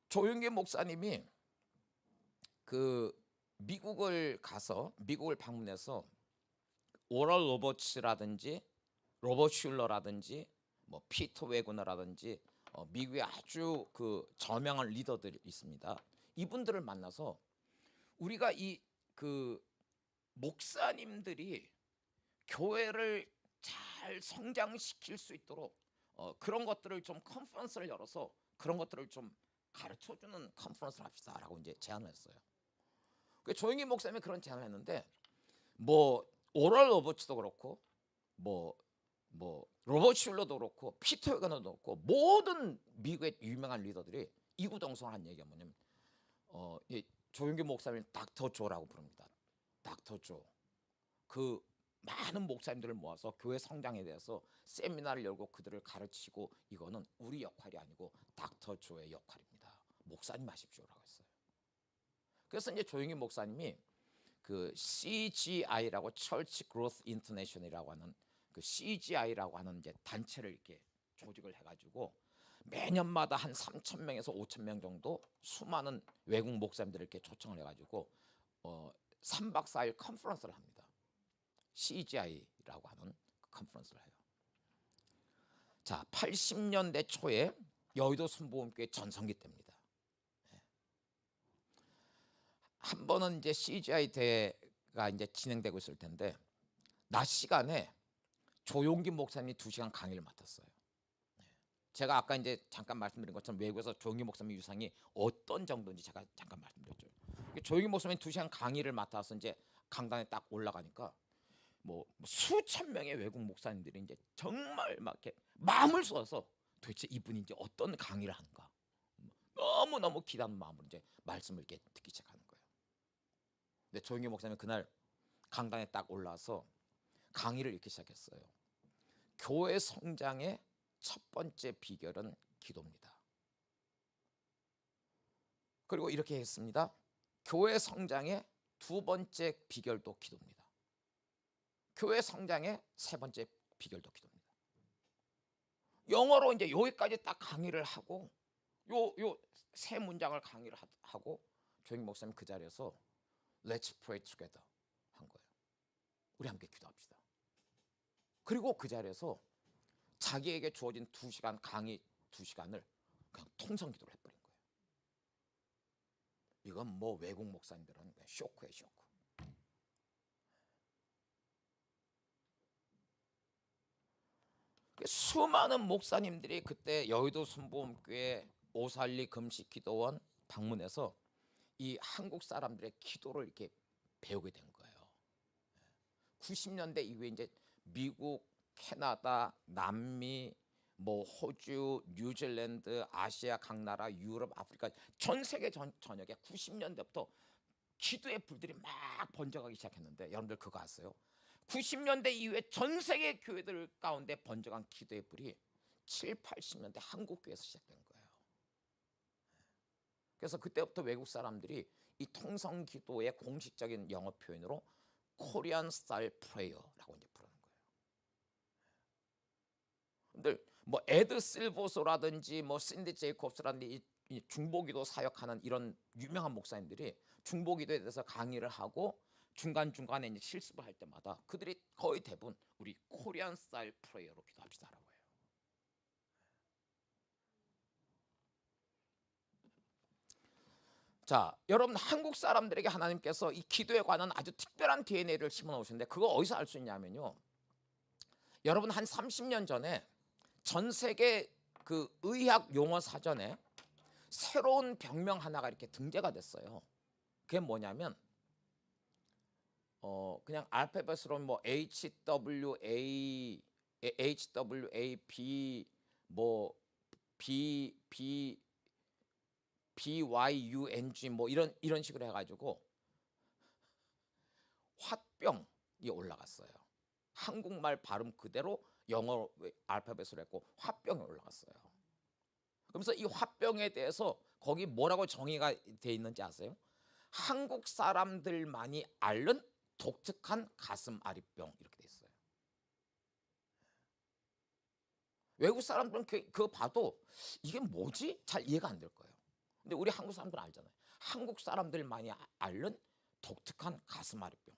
조용기 목사님이 미국을 방문해서 오럴 로버츠라든지 로버트 슐러라든지 뭐 피터 웨그너라든지 미국의 아주 저명한 리더들이 있습니다. 이분들을 만나서 우리가 목사님들이 교회를 잘 성장시킬 수 있도록 그런 것들을 좀 컨퍼런스를 열어서 그런 것들을 좀 가르쳐주는 컨퍼런스를 합시다라고 이제 제안을 했어요. 조영기 목사님이 그런 제안을 했는데 뭐 오럴 로버츠도 그렇고 뭐 로버트 슐러도 그렇고 피터 웨거너도 그렇고 모든 미국의 유명한 리더들이 이구동성한 얘기가 뭐냐면 조용기 목사님 닥터 조라고 부릅니다. 닥터 조. 그 많은 목사님들을 모아서 교회 성장에 대해서 세미나를 열고 그들을 가르치고, 이거는 우리 역할이 아니고 닥터 조의 역할입니다. 목사님 하십시오라고 했어요. 그래서 이제 조용기 목사님이 그 CGI라고 Church Growth International이라고 하는 그 CGI라고 하는 이제 단체를 이렇게 조직을 해가지고 매년마다 한 3,000명에서 5,000명 정도 수많은 외국 목사님들을 이렇게 초청을 해가지고 3박 4일 컨퍼런스를 합니다. CGI라고 하는 컨퍼런스를 해요. 자, 80년대 초에 여의도 순복음교회 전성기 때입니다. 한 번은 이제 CGI 대회가 이제 진행되고 있을 텐데 낮 시간에 조용기 목사님이 2시간 강의를 맡았어요. 제가 아까 이제 잠깐 말씀드린 것처럼 외국에서 조용기 목사님 유상이 어떤 정도인지 제가 잠깐 말씀드렸죠. 조용기 목사님이 2시간 강의를 맡아서 이제 강단에 딱 올라가니까 뭐 수천 명의 외국 목사님들이 이제 정말 막 이렇게 마음을 쏟아서 도대체 이분이 이제 어떤 강의를 하는가 너무 기다는 마음으로 이제 말씀을 이렇게 듣기 시작하는 거예요. 근데 조용기 목사님이 그날 강단에 딱 올라서 강의를 이렇게 시작했어요. 교회 성장의 첫 번째 비결은 기도입니다. 그리고 이렇게 했습니다. 교회 성장의 두 번째 비결도 기도입니다. 교회 성장의 세 번째 비결도 기도입니다. 영어로 이제 여기까지 딱 강의를 하고 요 세 문장을 강의를 하고 조용기 목사님 그 자리에서 Let's pray together 한 거예요. 우리 함께 기도합시다. 그리고 그 자리에서 자기에게 주어진 2시간 강의 2시간을 그냥 통성 기도를 해버린 거예요. 이건 뭐 외국 목사님들은 쇼크예요, 쇼크. 수많은 목사님들이 그때 여의도 순복음교회 오살리 금식기도원 방문해서 이 한국 사람들의 기도를 이렇게 배우게 된 거예요. 90년대 이후에 이제 미국, 캐나다, 남미, 뭐 호주, 뉴질랜드, 아시아 각 나라, 유럽, 아프리카 전 세계 전역에 90년대부터 기도의 불들이 막 번져가기 시작했는데 여러분들 그거 아세요? 90년대 이후에 전 세계 교회들 가운데 번져간 기도의 불이 7, 80년대 한국 교회에서 시작된 거예요. 그래서 그때부터 외국 사람들이 이 통성 기도의 공식적인 영어 표현으로 코리안 스타일 프레이어라고 이제 부르는 거예요. 근데 뭐 에드 실버소라든지 뭐 신디 제이콥스라든지 이 중보기도 사역하는 이런 유명한 목사님들이 중보기도에 대해서 강의를 하고 중간중간에 이제 실습을 할 때마다 그들이 거의 대부분 우리 코리안 스타일 프레이어로 기도합시다라고 해요. 자, 여러분 한국 사람들에게 하나님께서 이 기도에 관한 아주 특별한 DNA를 심어 놓으셨는데 그거 어디서 알 수 있냐면요. 여러분 한 30년 전에 전 세계 그 의학 용어 사전에 새로운 병명 하나가 이렇게 등재가 됐어요. 그게 뭐냐면 그냥 알파벳으로 뭐 HWA 뭐 BYUNG 뭐 이런 식으로 해가지고 화병이 올라갔어요. 한국말 발음 그대로 영어 알파벳으로 했고 화병이 올라갔어요. 그러면서 이 화병에 대해서 거기 뭐라고 정의가 돼 있는지 아세요? 한국 사람들만이 앓는 독특한 가슴 아리병 이렇게 돼 있어요. 외국 사람들은 그거 봐도 이게 뭐지? 잘 이해가 안 될 거예요. 근데 우리 한국 사람들은 알잖아요. 한국 사람들만이 앓는 독특한 가슴 아리병.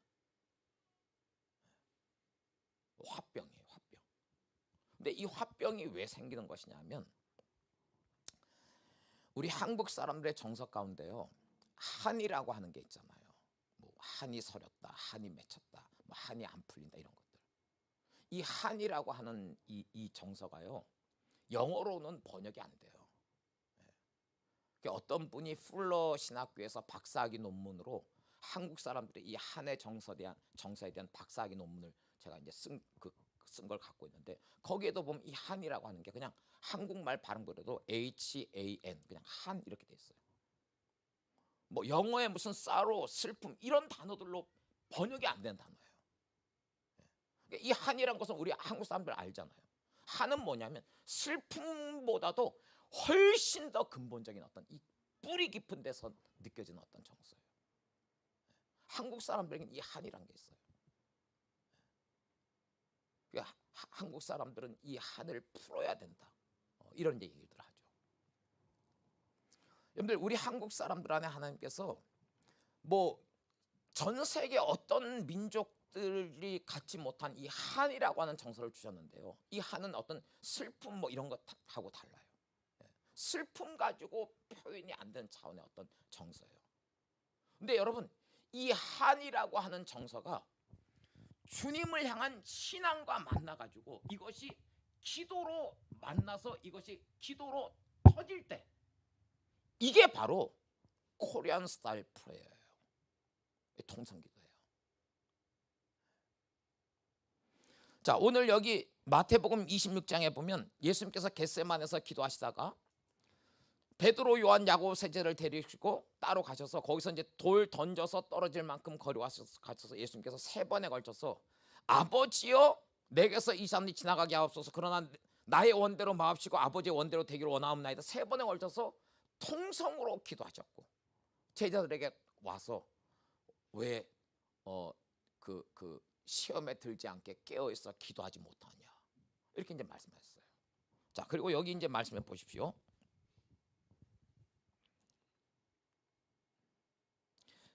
화병이에요, 화병. 근데 이 화병이 왜 생기는 것이냐면 우리 한국 사람들의 정서 가운데요. 한이라고 하는 게 있잖아요. 뭐 한이 서렸다, 한이 맺혔다, 뭐 한이 안 풀린다 이런 것들. 이 한이라고 하는 이 정서가요. 영어로는 번역이 안 돼요. 어떤 분이 풀러 신학교에서 박사학위 논문으로 한국 사람들의 이 한의 정서에 대한 박사학위 논문을 제가 이제 쓴 걸 갖고 있는데 거기에도 보면 이 한이라고 하는 게 그냥 한국말 발음 그래도 HAN 그냥 한 이렇게 돼 있어요. 뭐 영어에 무슨 sorrow, 슬픔 이런 단어들로 번역이 안 되는 단어예요. 이 한이란 것은 우리 한국 사람들 알잖아요. 한은 뭐냐면 슬픔보다도 훨씬 더 근본적인 어떤 이 뿌리 깊은 데서 느껴지는 어떤 정서예요. 한국 사람들에게는 이 한이란 게 있어요. 한국 사람들은 이 한을 풀어야 된다. 이런 얘기들 하죠. 여러분들 우리 한국 사람들 안에 하나님께서 뭐 전 세계 어떤 민족들이 갖지 못한 이 한이라고 하는 정서를 주셨는데요. 이 한은 어떤 슬픔 뭐 이런 것하고 달라요. 슬픔 가지고 표현이 안 되는 차원의 어떤 정서예요. 근데 여러분 이 한이라고 하는 정서가 주님을 향한 신앙과 만나가지고 이것이 기도로 만나서 이것이 기도로 터질 때 이게 바로 코리안 스타일 프레이어예요. 통성기도예요. 자, 오늘 여기 마태복음 26장에 보면 예수님께서 겟세마네에서 기도하시다가 베드로, 요한, 야고보 세제를 데리시고 따로 가셔서 거기서 이제 돌 던져서 떨어질 만큼 가셔서 예수님께서 3번에 걸쳐서 아버지여 내게서 이 잔이 지나가게 하옵소서 그러나 나의 원대로 마옵시고 아버지의 원대로 되기를 원하옵나이다. 3번에 걸쳐서 통성으로 기도하셨고 제자들에게 와서 왜 시험에 들지 않게 깨어 있어 기도하지 못하냐 이렇게 이제 말씀하셨어요. 자, 그리고 여기 이제 말씀해 보십시오.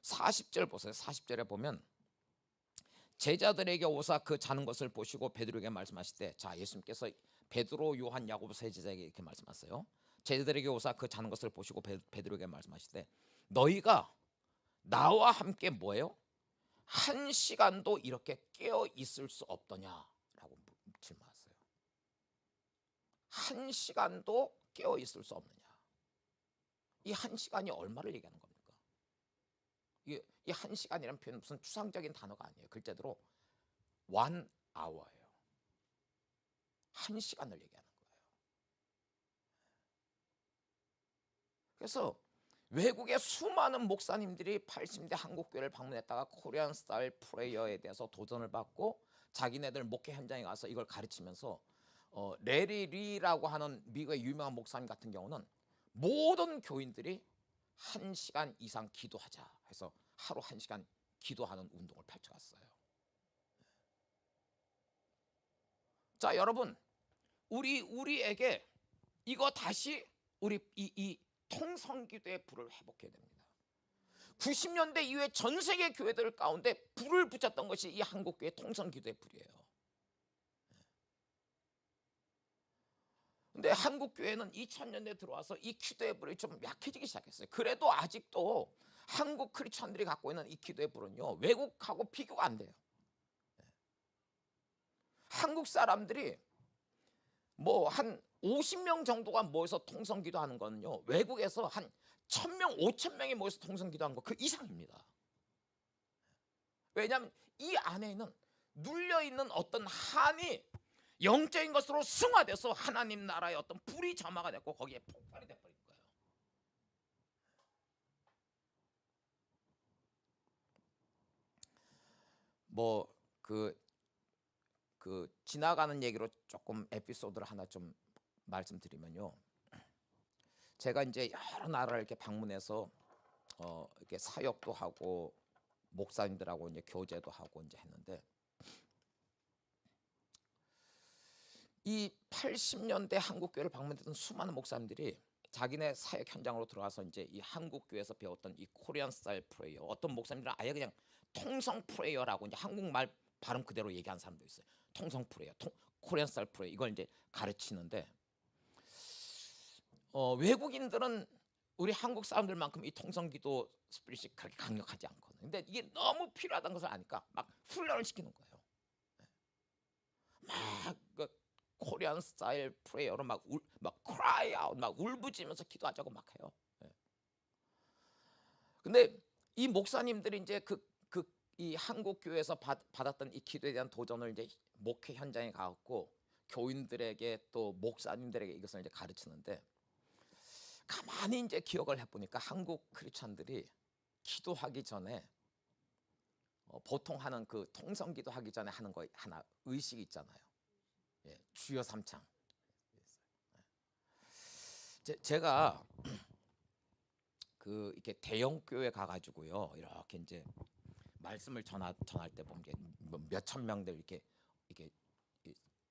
40절 보세요. 40절에 보면 제자들에게 오사 그 자는 것을 보시고 베드로에게 말씀하시되, 자, 예수님께서 베드로, 요한, 야고보 세 제자에게 이렇게 말씀하세요. 제자들에게 오사 그 자는 것을 보시고 베드로에게 말씀하시되 너희가 나와 함께 뭐예요? 1시간도 이렇게 깨어 있을 수 없더냐라고 질문하세요. 1시간도 깨어 있을 수 없느냐? 이 1시간이 얼마를 얘기하는 겁니까? 이 1시간이라는 표현은 무슨 추상적인 단어가 아니에요. 글자대로 one hour예요. 1시간을 얘기하는 거예요. 그래서 외국의 수많은 목사님들이 80대 한국교회를 방문했다가 코리안 스타일 프레이어에 대해서 도전을 받고 자기네들 목회 현장에 가서 이걸 가르치면서 레리 리라고 하는 미국의 유명한 목사님 같은 경우는 모든 교인들이 1시간 이상 기도하자 해서 하루 1시간 기도하는 운동을 펼쳐갔어요. 자, 여러분 우리에게 이거 다시 우리 이 통성기도의 불을 회복해야 됩니다. 90년대 이후에 전 세계 교회들 가운데 불을 붙였던 것이 이 한국교회 통성기도의 불이에요. 근데 한국교회는 2000년대에 들어와서 이 기도의 불이 좀 약해지기 시작했어요. 그래도 아직도 한국 크리스천들이 갖고 있는 이 기도의 불은요, 외국하고 비교가 안 돼요. 한국 사람들이 뭐 한 50명 정도가 모여서 통성기도 하는 거는요, 외국에서 한 1000명, 5000명이 모여서 통성기도 하는 거 그 이상입니다. 왜냐하면 이 안에는 눌려있는 어떤 한이 영적인 것으로 승화돼서 하나님 나라의 어떤 불이 점화가 됐고 거기에 폭발이 돼버린 거예요. 뭐 지나가는 얘기로 조금 에피소드를 하나 좀 말씀드리면요. 제가 이제 여러 나라를 이렇게 방문해서 이렇게 사역도 하고 목사님들하고 이제 교제도 하고 이제 했는데 이 80년대 한국 교회를 방문했던 수많은 목사님들이 자기네 사역 현장으로 들어가서 이제 이 한국 교회에서 배웠던 이 코리안 스타일 프레이어, 어떤 목사님들은 아예 그냥 통성 프레이어라고 이제 한국말 발음 그대로 얘기하는 사람도 있어요. 통성 프레이어, 코리안 스타일 프레이어 이걸 이제 가르치는데 외국인들은 우리 한국 사람들만큼 이 통성기도 스피릿이 그렇게 강력하지 않거든요. 근데 이게 너무 필요하다는 것을 아니까 막 훈련을 시키는 거예요. 막 코리안 스타일 프레이어로 막 cry out, 막 울부짖으면서 기도하자고 막 해요. 근데 이 목사님들이 이제 이 한국 교회에서 받았던 이 기도에 대한 도전을 이제 목회 현장에 가갖고 교인들에게 또 목사님들에게 이것을 이제 가르치는데 가만히 이제 기억을 해보니까 한국 크리스천들이 기도하기 전에 보통 하는 그 통성기도 하기 전에 하는 거 하나 의식이 있잖아요. 예, 주여 삼창. 제가 그 이렇게 대형 교회 가가지고요, 이렇게 이제 말씀을 전할 때 보면 몇천 명들 이렇게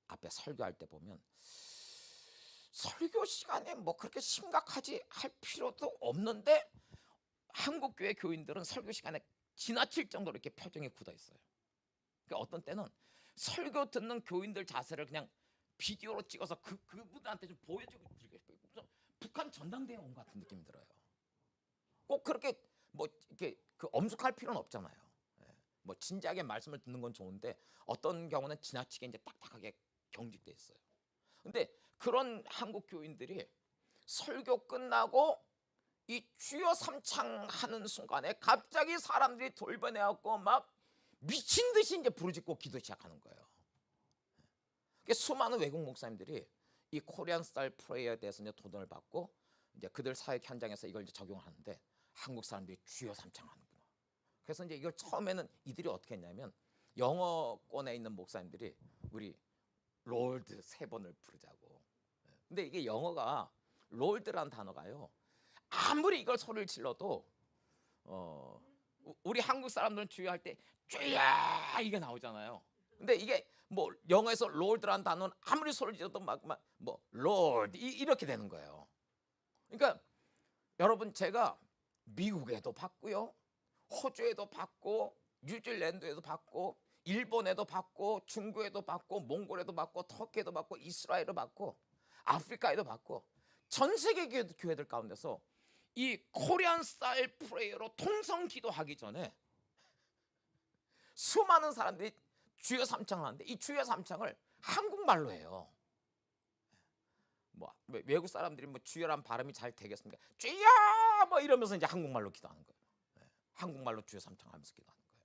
앞에 설교할 때 보면 설교 시간에 뭐 그렇게 심각하지 할 필요도 없는데 한국 교회 교인들은 설교 시간에 지나칠 정도로 이렇게 표정이 굳어 있어요. 그러니까 어떤 때는 설교 듣는 교인들 자세를 그냥 비디오로 찍어서 그분들한테 좀 보여주고 북한 전당대회 온 것 같은 느낌이 들어요. 꼭 그렇게 뭐 이렇게 그 엄숙할 필요는 없잖아요. 예. 뭐 진지하게 말씀을 듣는 건 좋은데 어떤 경우는 지나치게 이제 딱딱하게 경직돼 있어요. 근데 그런 한국 교인들이 설교 끝나고 이 주여 삼창 하는 순간에 갑자기 사람들이 돌변해갖고 막 미친 듯이 이제 부르짖고 기도 시작하는 거예요. 그러니까 수많은 외국 목사님들이 이 코리안 스타일 프레이어에 대해서 이제 도전을 받고 이제 그들 사역 현장에서 이걸 이제 적용을 하는데 한국 사람들이 주여 삼창하는구나. 그래서 이제 이걸 처음에는 이들이 어떻게 했냐면 영어권에 있는 목사님들이 우리 롤드 3번을 부르자고. 근데 이게 영어가 롤드라는 단어가요, 아무리 이걸 소리를 질러도 우리 한국 사람들은 주여할 때 주여 이게 나오잖아요. 근데 이게 뭐 영어에서 롤드라는 단어는 아무리 소리를 질러도 막 뭐 롤드 이렇게 되는 거예요. 그러니까 여러분, 제가 미국에도 봤고요, 호주에도 봤고, 뉴질랜드에도 봤고, 일본에도 봤고, 중국에도 봤고, 몽골에도 봤고, 터키에도 봤고, 이스라엘도 봤고, 아프리카에도 봤고, 전 세계 교회들 가운데서 이 코리안 스타일 프레이어로 통성 기도하기 전에 수많은 사람들이 주여 삼창을 하는데 이 주여 삼창을 한국말로 해요. 뭐 외국 사람들이 뭐 주여란 발음이 잘 되겠습니까? 주여 뭐 이러면서 이제 한국말로 기도하는 거예요. 한국말로 주여 삼창하면서 기도하는 거예요.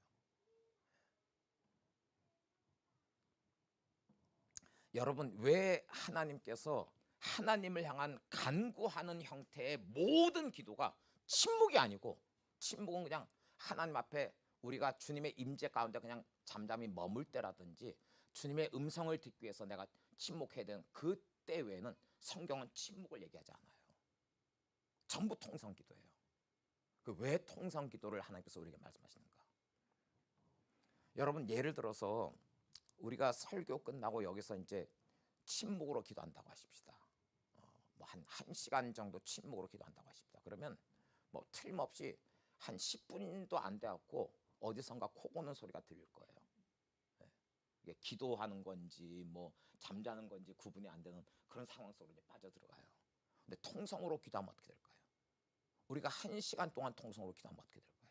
여러분, 왜 하나님께서 하나님을 향한 간구하는 형태의 모든 기도가 침묵이 아니고, 침묵은 그냥 하나님 앞에 우리가 주님의 임재 가운데 그냥 잠잠히 머물 때라든지 주님의 음성을 듣기 위해서 내가 침묵해야 되는 그때 외에는 성경은 침묵을 얘기하지 않아요. 전부 통성기도예요. 왜 통성기도를 하나님께서 우리에게 말씀하시는가? 여러분, 예를 들어서 우리가 설교 끝나고 여기서 이제 침묵으로 기도한다고 하십시다. 뭐 한 1시간 정도 침묵으로 기도한다고 하십시다. 그러면 뭐 틀림없이 한 10분도 안 돼갖고 어디선가 코 고는 소리가 들릴 거예요. 이게 기도하는 건지 뭐 잠자는 건지 구분이 안 되는 그런 상황 속으로 이제 빠져들어가요. 근데 통성으로 기도하면 어떻게 될까요? 우리가 1시간 동안 통성으로 기도하면 어떻게 될까요?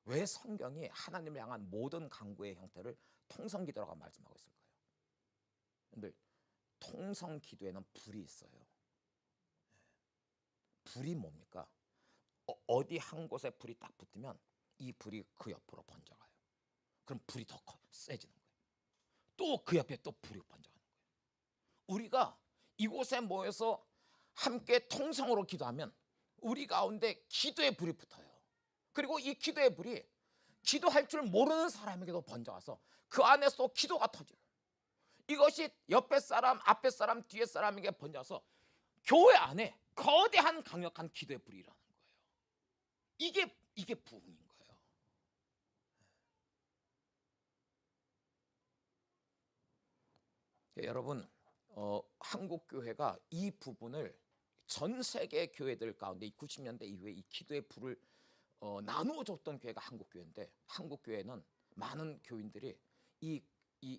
왜 성경이 하나님을 향한 모든 간구의 형태를 통성기도라고 말씀하고 있을까요? 근데 통성기도에는 불이 있어요. 불이 뭡니까? 어디 한 곳에 불이 딱 붙으면 이 불이 그 옆으로 번져가요. 그럼 불이 더 세지는 거예요. 또 그 옆에 또 불이 번져가는 거예요. 우리가 이곳에 모여서 함께 통성으로 기도하면 우리 가운데 기도의 불이 붙어요. 그리고 이 기도의 불이 기도할 줄 모르는 사람에게도 번져가서 그 안에서 기도가 터지고, 이것이 옆에 사람, 앞에 사람, 뒤에 사람에게 번져서 교회 안에 거대한 강력한 기도의 불이 일어나는 거예요. 이게 부흥인 거예요. 여러분, 한국 교회가 이 부분을 전 세계 교회들 가운데 90년대 이후에 이 기도의 불을 나누어 줬던 교회가 한국 교회인데, 한국 교회는 많은 교인들이 이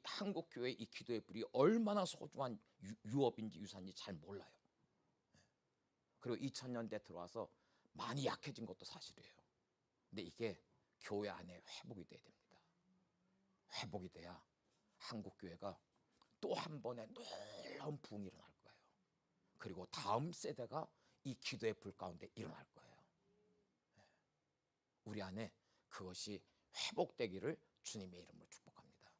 한국 교회의 이 기도의 불이 얼마나 소중한 유업인지 유산인지 잘 몰라요. 그리고 2000년대 들어와서 많이 약해진 것도 사실이에요. 근데 이게 교회 안에 회복이 돼야 됩니다. 회복이 돼야 한국 교회가 또 한 번의 놀라운 부흥이 일어날 거예요. 그리고 다음 세대가 이 기도의 불 가운데 일어날 거예요. 우리 안에 그것이 회복되기를 주님의 이름으로 축복합니다.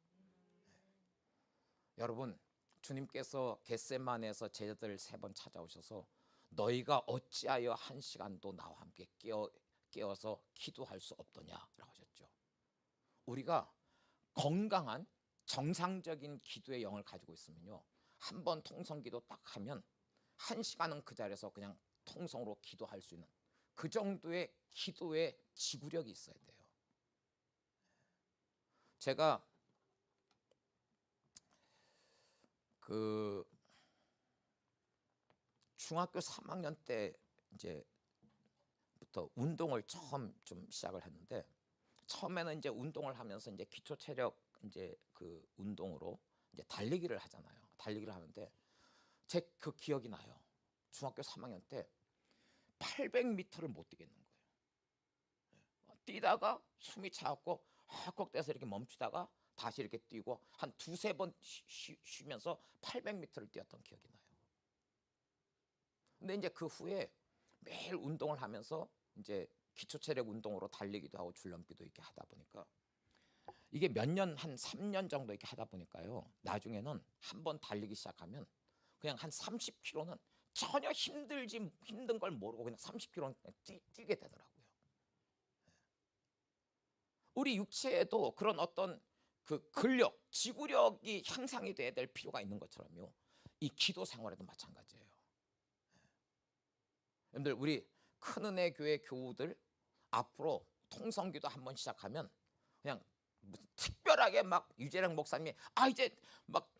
여러분, 주님께서 겟세마네에서 제자들을 3번 찾아오셔서 너희가 어찌하여 한 시간도 나와 함께 깨어서 기도할 수 없더냐라고 하셨죠. 우리가 건강한 정상적인 기도의 영을 가지고 있으면요, 한번 통성기도 딱 하면 1시간은 그 자리에서 그냥 통성으로 기도할 수 있는 그 정도의 기도의 지구력이 있어야 돼요. 제가 그 중학교 3학년 때 이제부터 운동을 처음 좀 시작을 했는데, 처음에는 이제 운동을 하면서 이제 기초 체력 이제 그 운동으로 이제 달리기를 하잖아요. 달리기를 하는데 제 그 기억이 나요. 중학교 3학년 때 800m를 못 뛰겠는 거예요. 뛰다가 숨이 차갖고 헉헉대서 이렇게 멈추다가 다시 이렇게 뛰고 한 두세 번 쉬면서 800m를 뛰었던 기억이 나요. 근데 이제 그 후에 매일 운동을 하면서 이제 기초 체력 운동으로 달리기도 하고 줄넘기도 이렇게 하다 보니까 이게 몇 년, 한 3년 정도 이렇게 하다 보니까요, 나중에는 한번 달리기 시작하면 그냥 한 30km는 전혀 힘든 걸 모르고 그냥 30km는 뛰게 되더라고요. 우리 육체에도 그런 어떤 그 근력, 지구력이 향상이 돼야 될 필요가 있는 것처럼요, 이 기도 생활에도 마찬가지예요. 여러분들, 우리 큰은혜 교회 교우들 앞으로 통성기도 한번 시작하면 그냥 무슨 특별하게 막 유재령 목사님이 이제 막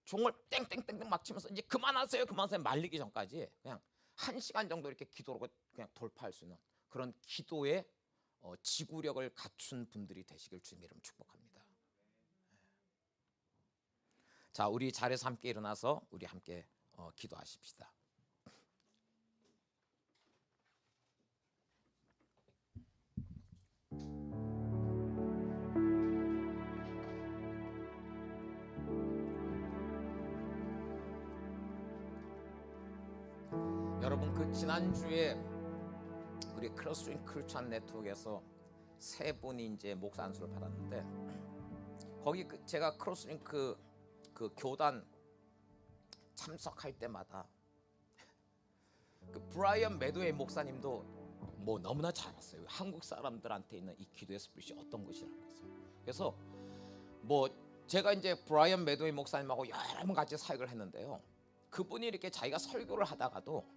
종을 땡땡땡땡 막 치면서 이제 그만하세요 말리기 전까지 그냥 1시간 정도 이렇게 기도로 그냥 돌파할 수 있는 그런 기도의 지구력을 갖춘 분들이 되시길 주님 이름 축복합니다. 자, 우리 자리에서 함께 일어나서 우리 함께 기도하십시다. 여러분, 그 지난주에 우리 크로스링 크리스천 네트워크에서 세 분이 이제 목사 안수를 받았는데, 거기 제가 크로스링 그 교단 참석할 때마다 그 브라이언 매도웨이 목사님도 뭐 너무나 잘 알았어요. 한국 사람들한테 있는 이 기도의 스피릿이 어떤 것이라는 것을. 그래서 뭐 제가 이제 브라이언 매도웨이 목사님하고 여러 번 같이 사역을 했는데요, 그분이 이렇게 자기가 설교를 하다가도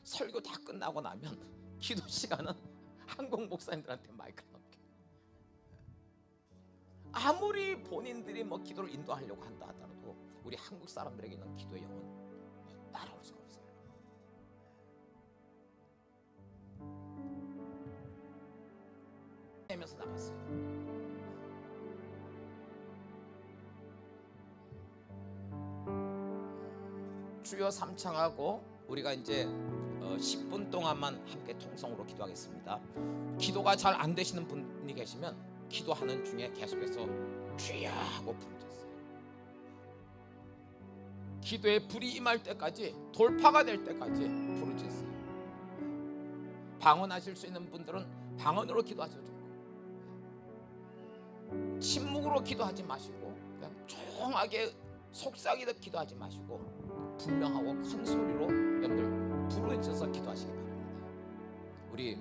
설교 다 끝나고 나면 기도 시간은 한국 목사님들한테 마이크를 넘겨요. 아무리 본인들이 뭐 기도를 인도하려고 한다 하더라도 우리 한국 사람들에게 있는 기도의 영은 따라올 수가 없어요. 내면서 나갔어요. 주여 삼창하고 우리가 이제 10분 동안만 함께 통성으로 기도하겠습니다. 기도가 잘 안 되시는 분이 계시면 기도하는 중에 계속해서 주여 하고 부르셨어요. 기도에 불이 임할 때까지, 돌파가 될 때까지 부르셨어요. 방언하실 수 있는 분들은 방언으로 기도하셔도 좋고, 침묵으로 기도하지 마시고 그냥 조용하게 속삭이듯 기도하지 마시고 분명하고 큰 소리로 여러분들 부르셔서 기도하시기 바랍니다. 우리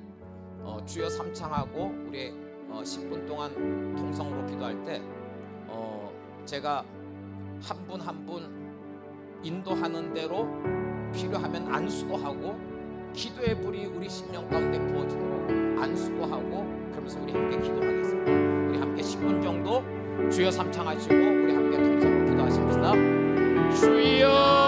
주여 삼창하고 우리 10분 동안 통성으로 기도할 때 제가 한 분 한 분 인도하는 대로 필요하면 안수도 하고, 기도의 불이 우리 심령 가운데 부어지도록 안수도 하고, 그러면서 우리 함께 기도하겠습니다. 우리 함께 10분 정도 주여 삼창하시고 우리 함께 통성으로 기도하십시다. 주여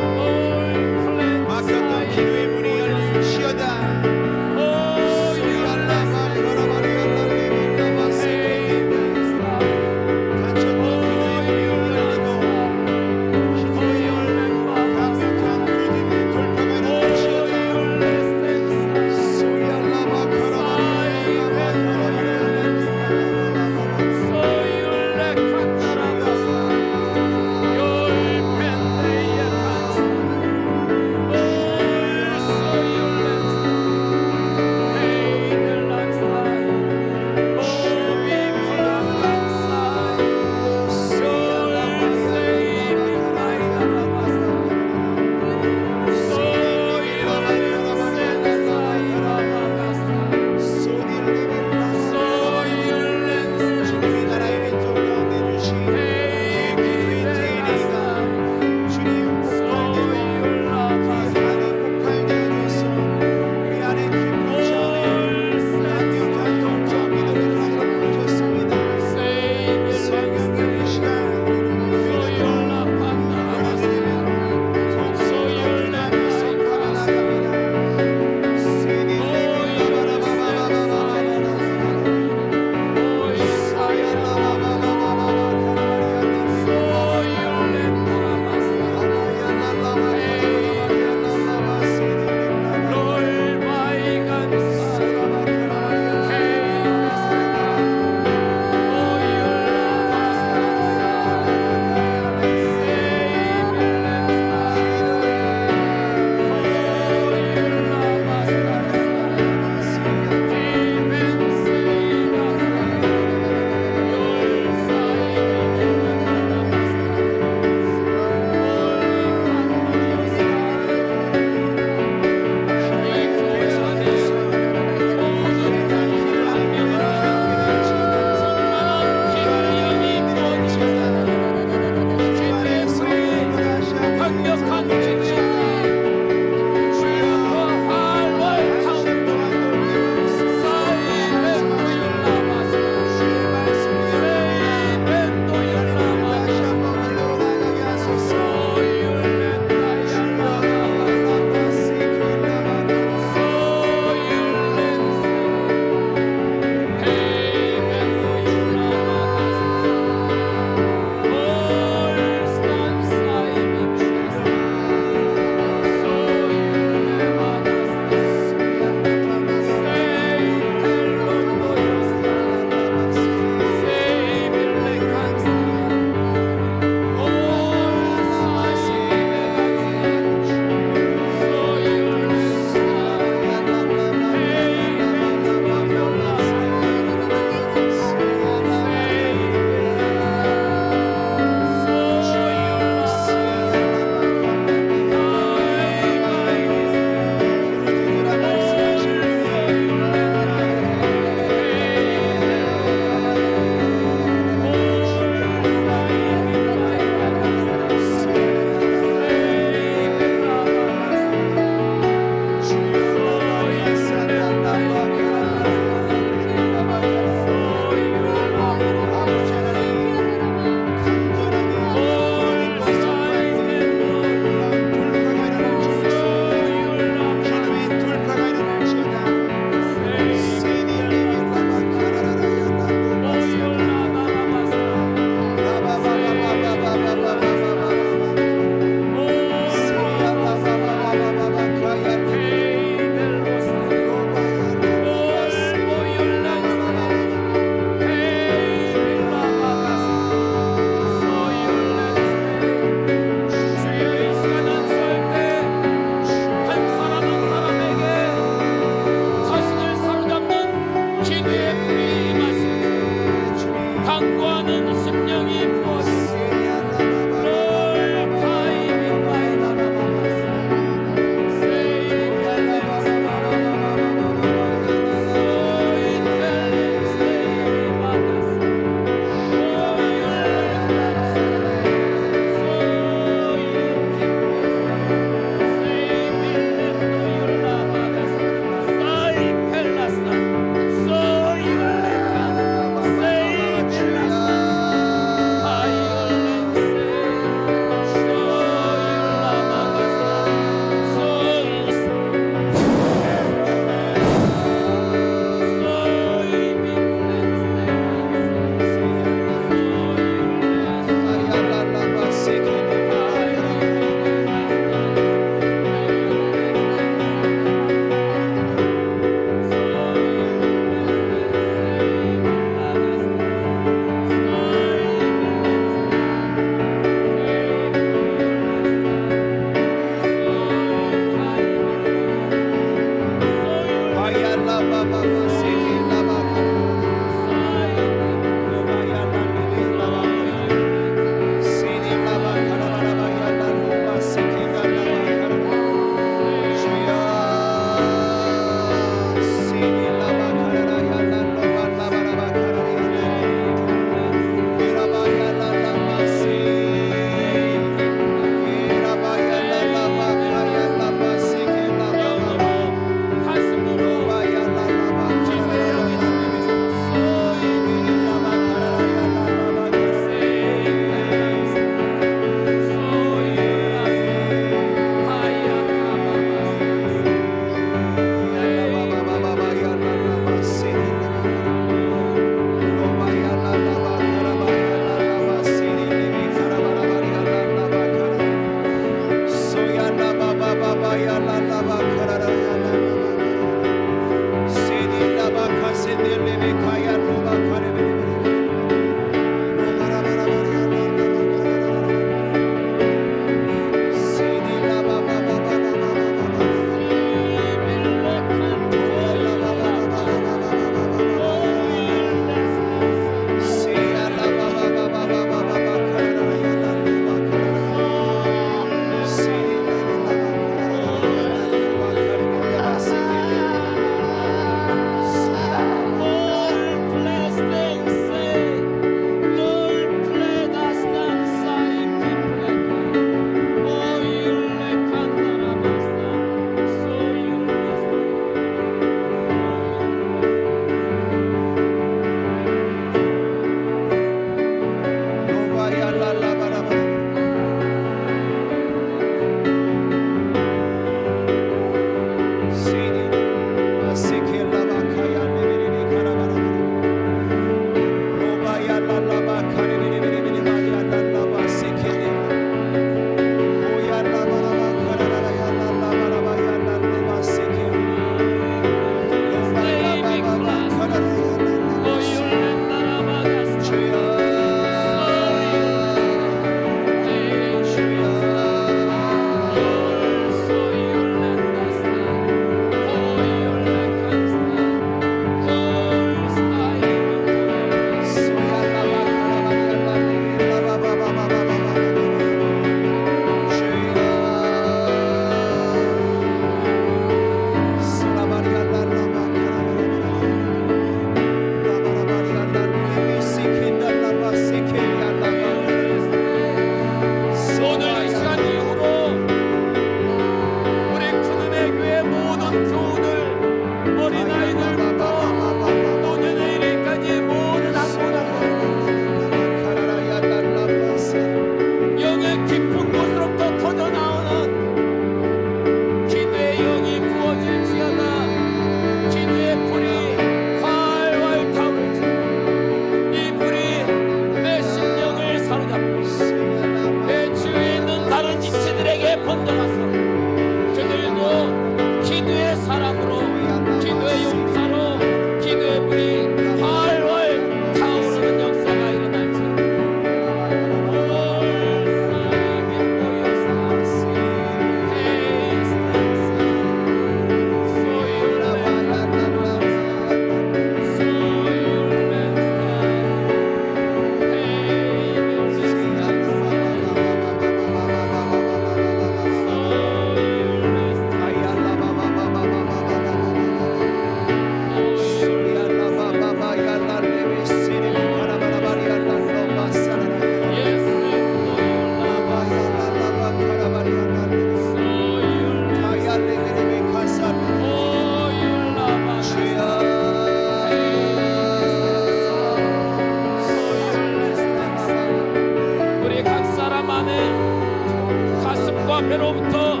앞에로부터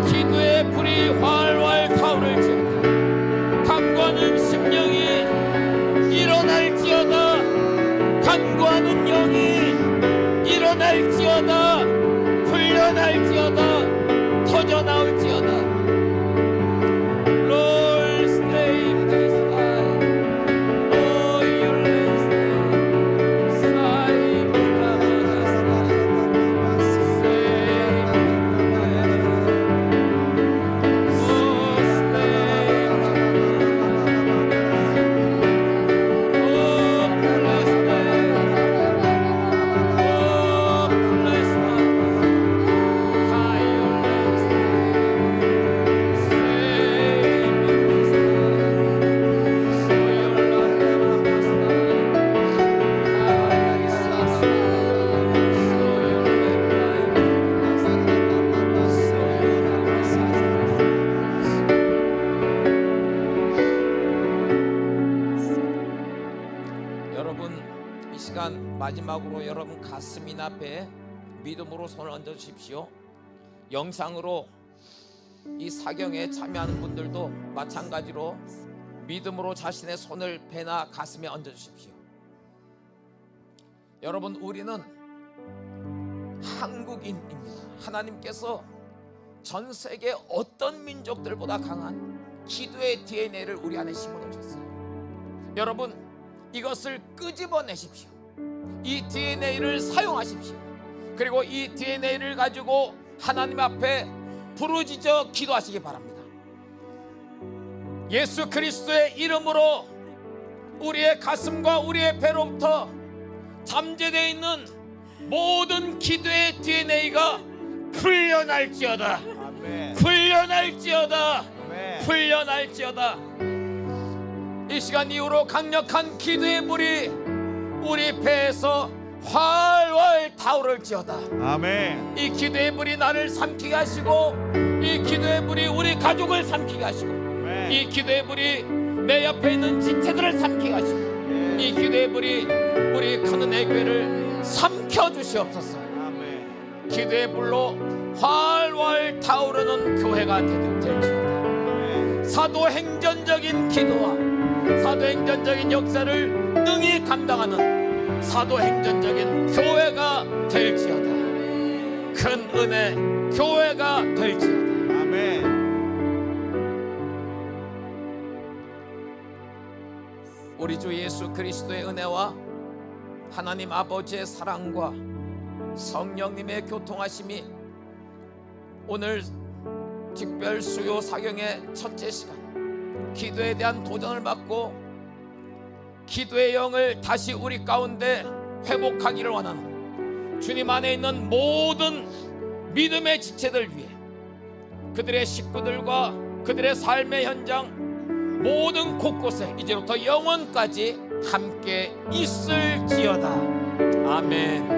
기도의 불이 활활 타오를지어다. 간구하는 심령이 일어날지어다. 간구하는 영이 일어날지어다. 풀려날지어다. 터져나올지어다. Lord, stay in this life. Oh, you let stay. Save 이 시간 마지막으로 여러분 가슴이나 배에 믿음으로 손을 얹어 주십시오. 영상으로 이 사경에 참여하는 분들도 마찬가지로 믿음으로 자신의 손을 배나 가슴에 얹어 주십시오. 여러분, 우리는 한국인입니다. 하나님께서 전 세계 어떤 민족들보다 강한 기도의 DNA를 우리 안에 심어놓으셨어요. 여러분, 이것을 끄집어내십시오. 이 DNA를 사용하십시오. 그리고 이 DNA를 가지고 하나님 앞에 부르짖어 기도하시기 바랍니다. 예수 그리스도의 이름으로 우리의 가슴과 우리의 배로부터 잠재되어 있는 모든 기도의 DNA가 풀려날지어다. 아멘. 풀려날지어다. 아멘. 풀려날지어다. 이 시간 이후로 강력한 기도의 물이 우리 배에서 활활 타오를지어다. 아멘. 이 기도의 물이 나를 삼키게 하시고, 이 기도의 물이 우리 가족을 삼키게 하시고, 아멘. 이 기도의 물이 내 옆에 있는 지체들을 삼키게 하시고, 이 기도의 물이 우리 가는의 교회를 삼켜 주시옵소서. 아멘. 기도의 물로 활활 타오르는 교회가 될지어다. 아멘. 사도행전적인 기도와 사도행전적인 역사를 능히 감당하는 사도행전적인 교회가 될지어다. 큰 은혜 교회가 될지어다. 아멘. 우리 주 예수 그리스도의 은혜와 하나님 아버지의 사랑과 성령님의 교통하심이 오늘 특별 수요 사경의 첫째 시간, 기도에 대한 도전을 받고 기도의 영을 다시 우리 가운데 회복하기를 원하는 주님 안에 있는 모든 믿음의 지체들 위해, 그들의 식구들과 그들의 삶의 현장 모든 곳곳에 이제부터 영원까지 함께 있을지어다. 아멘.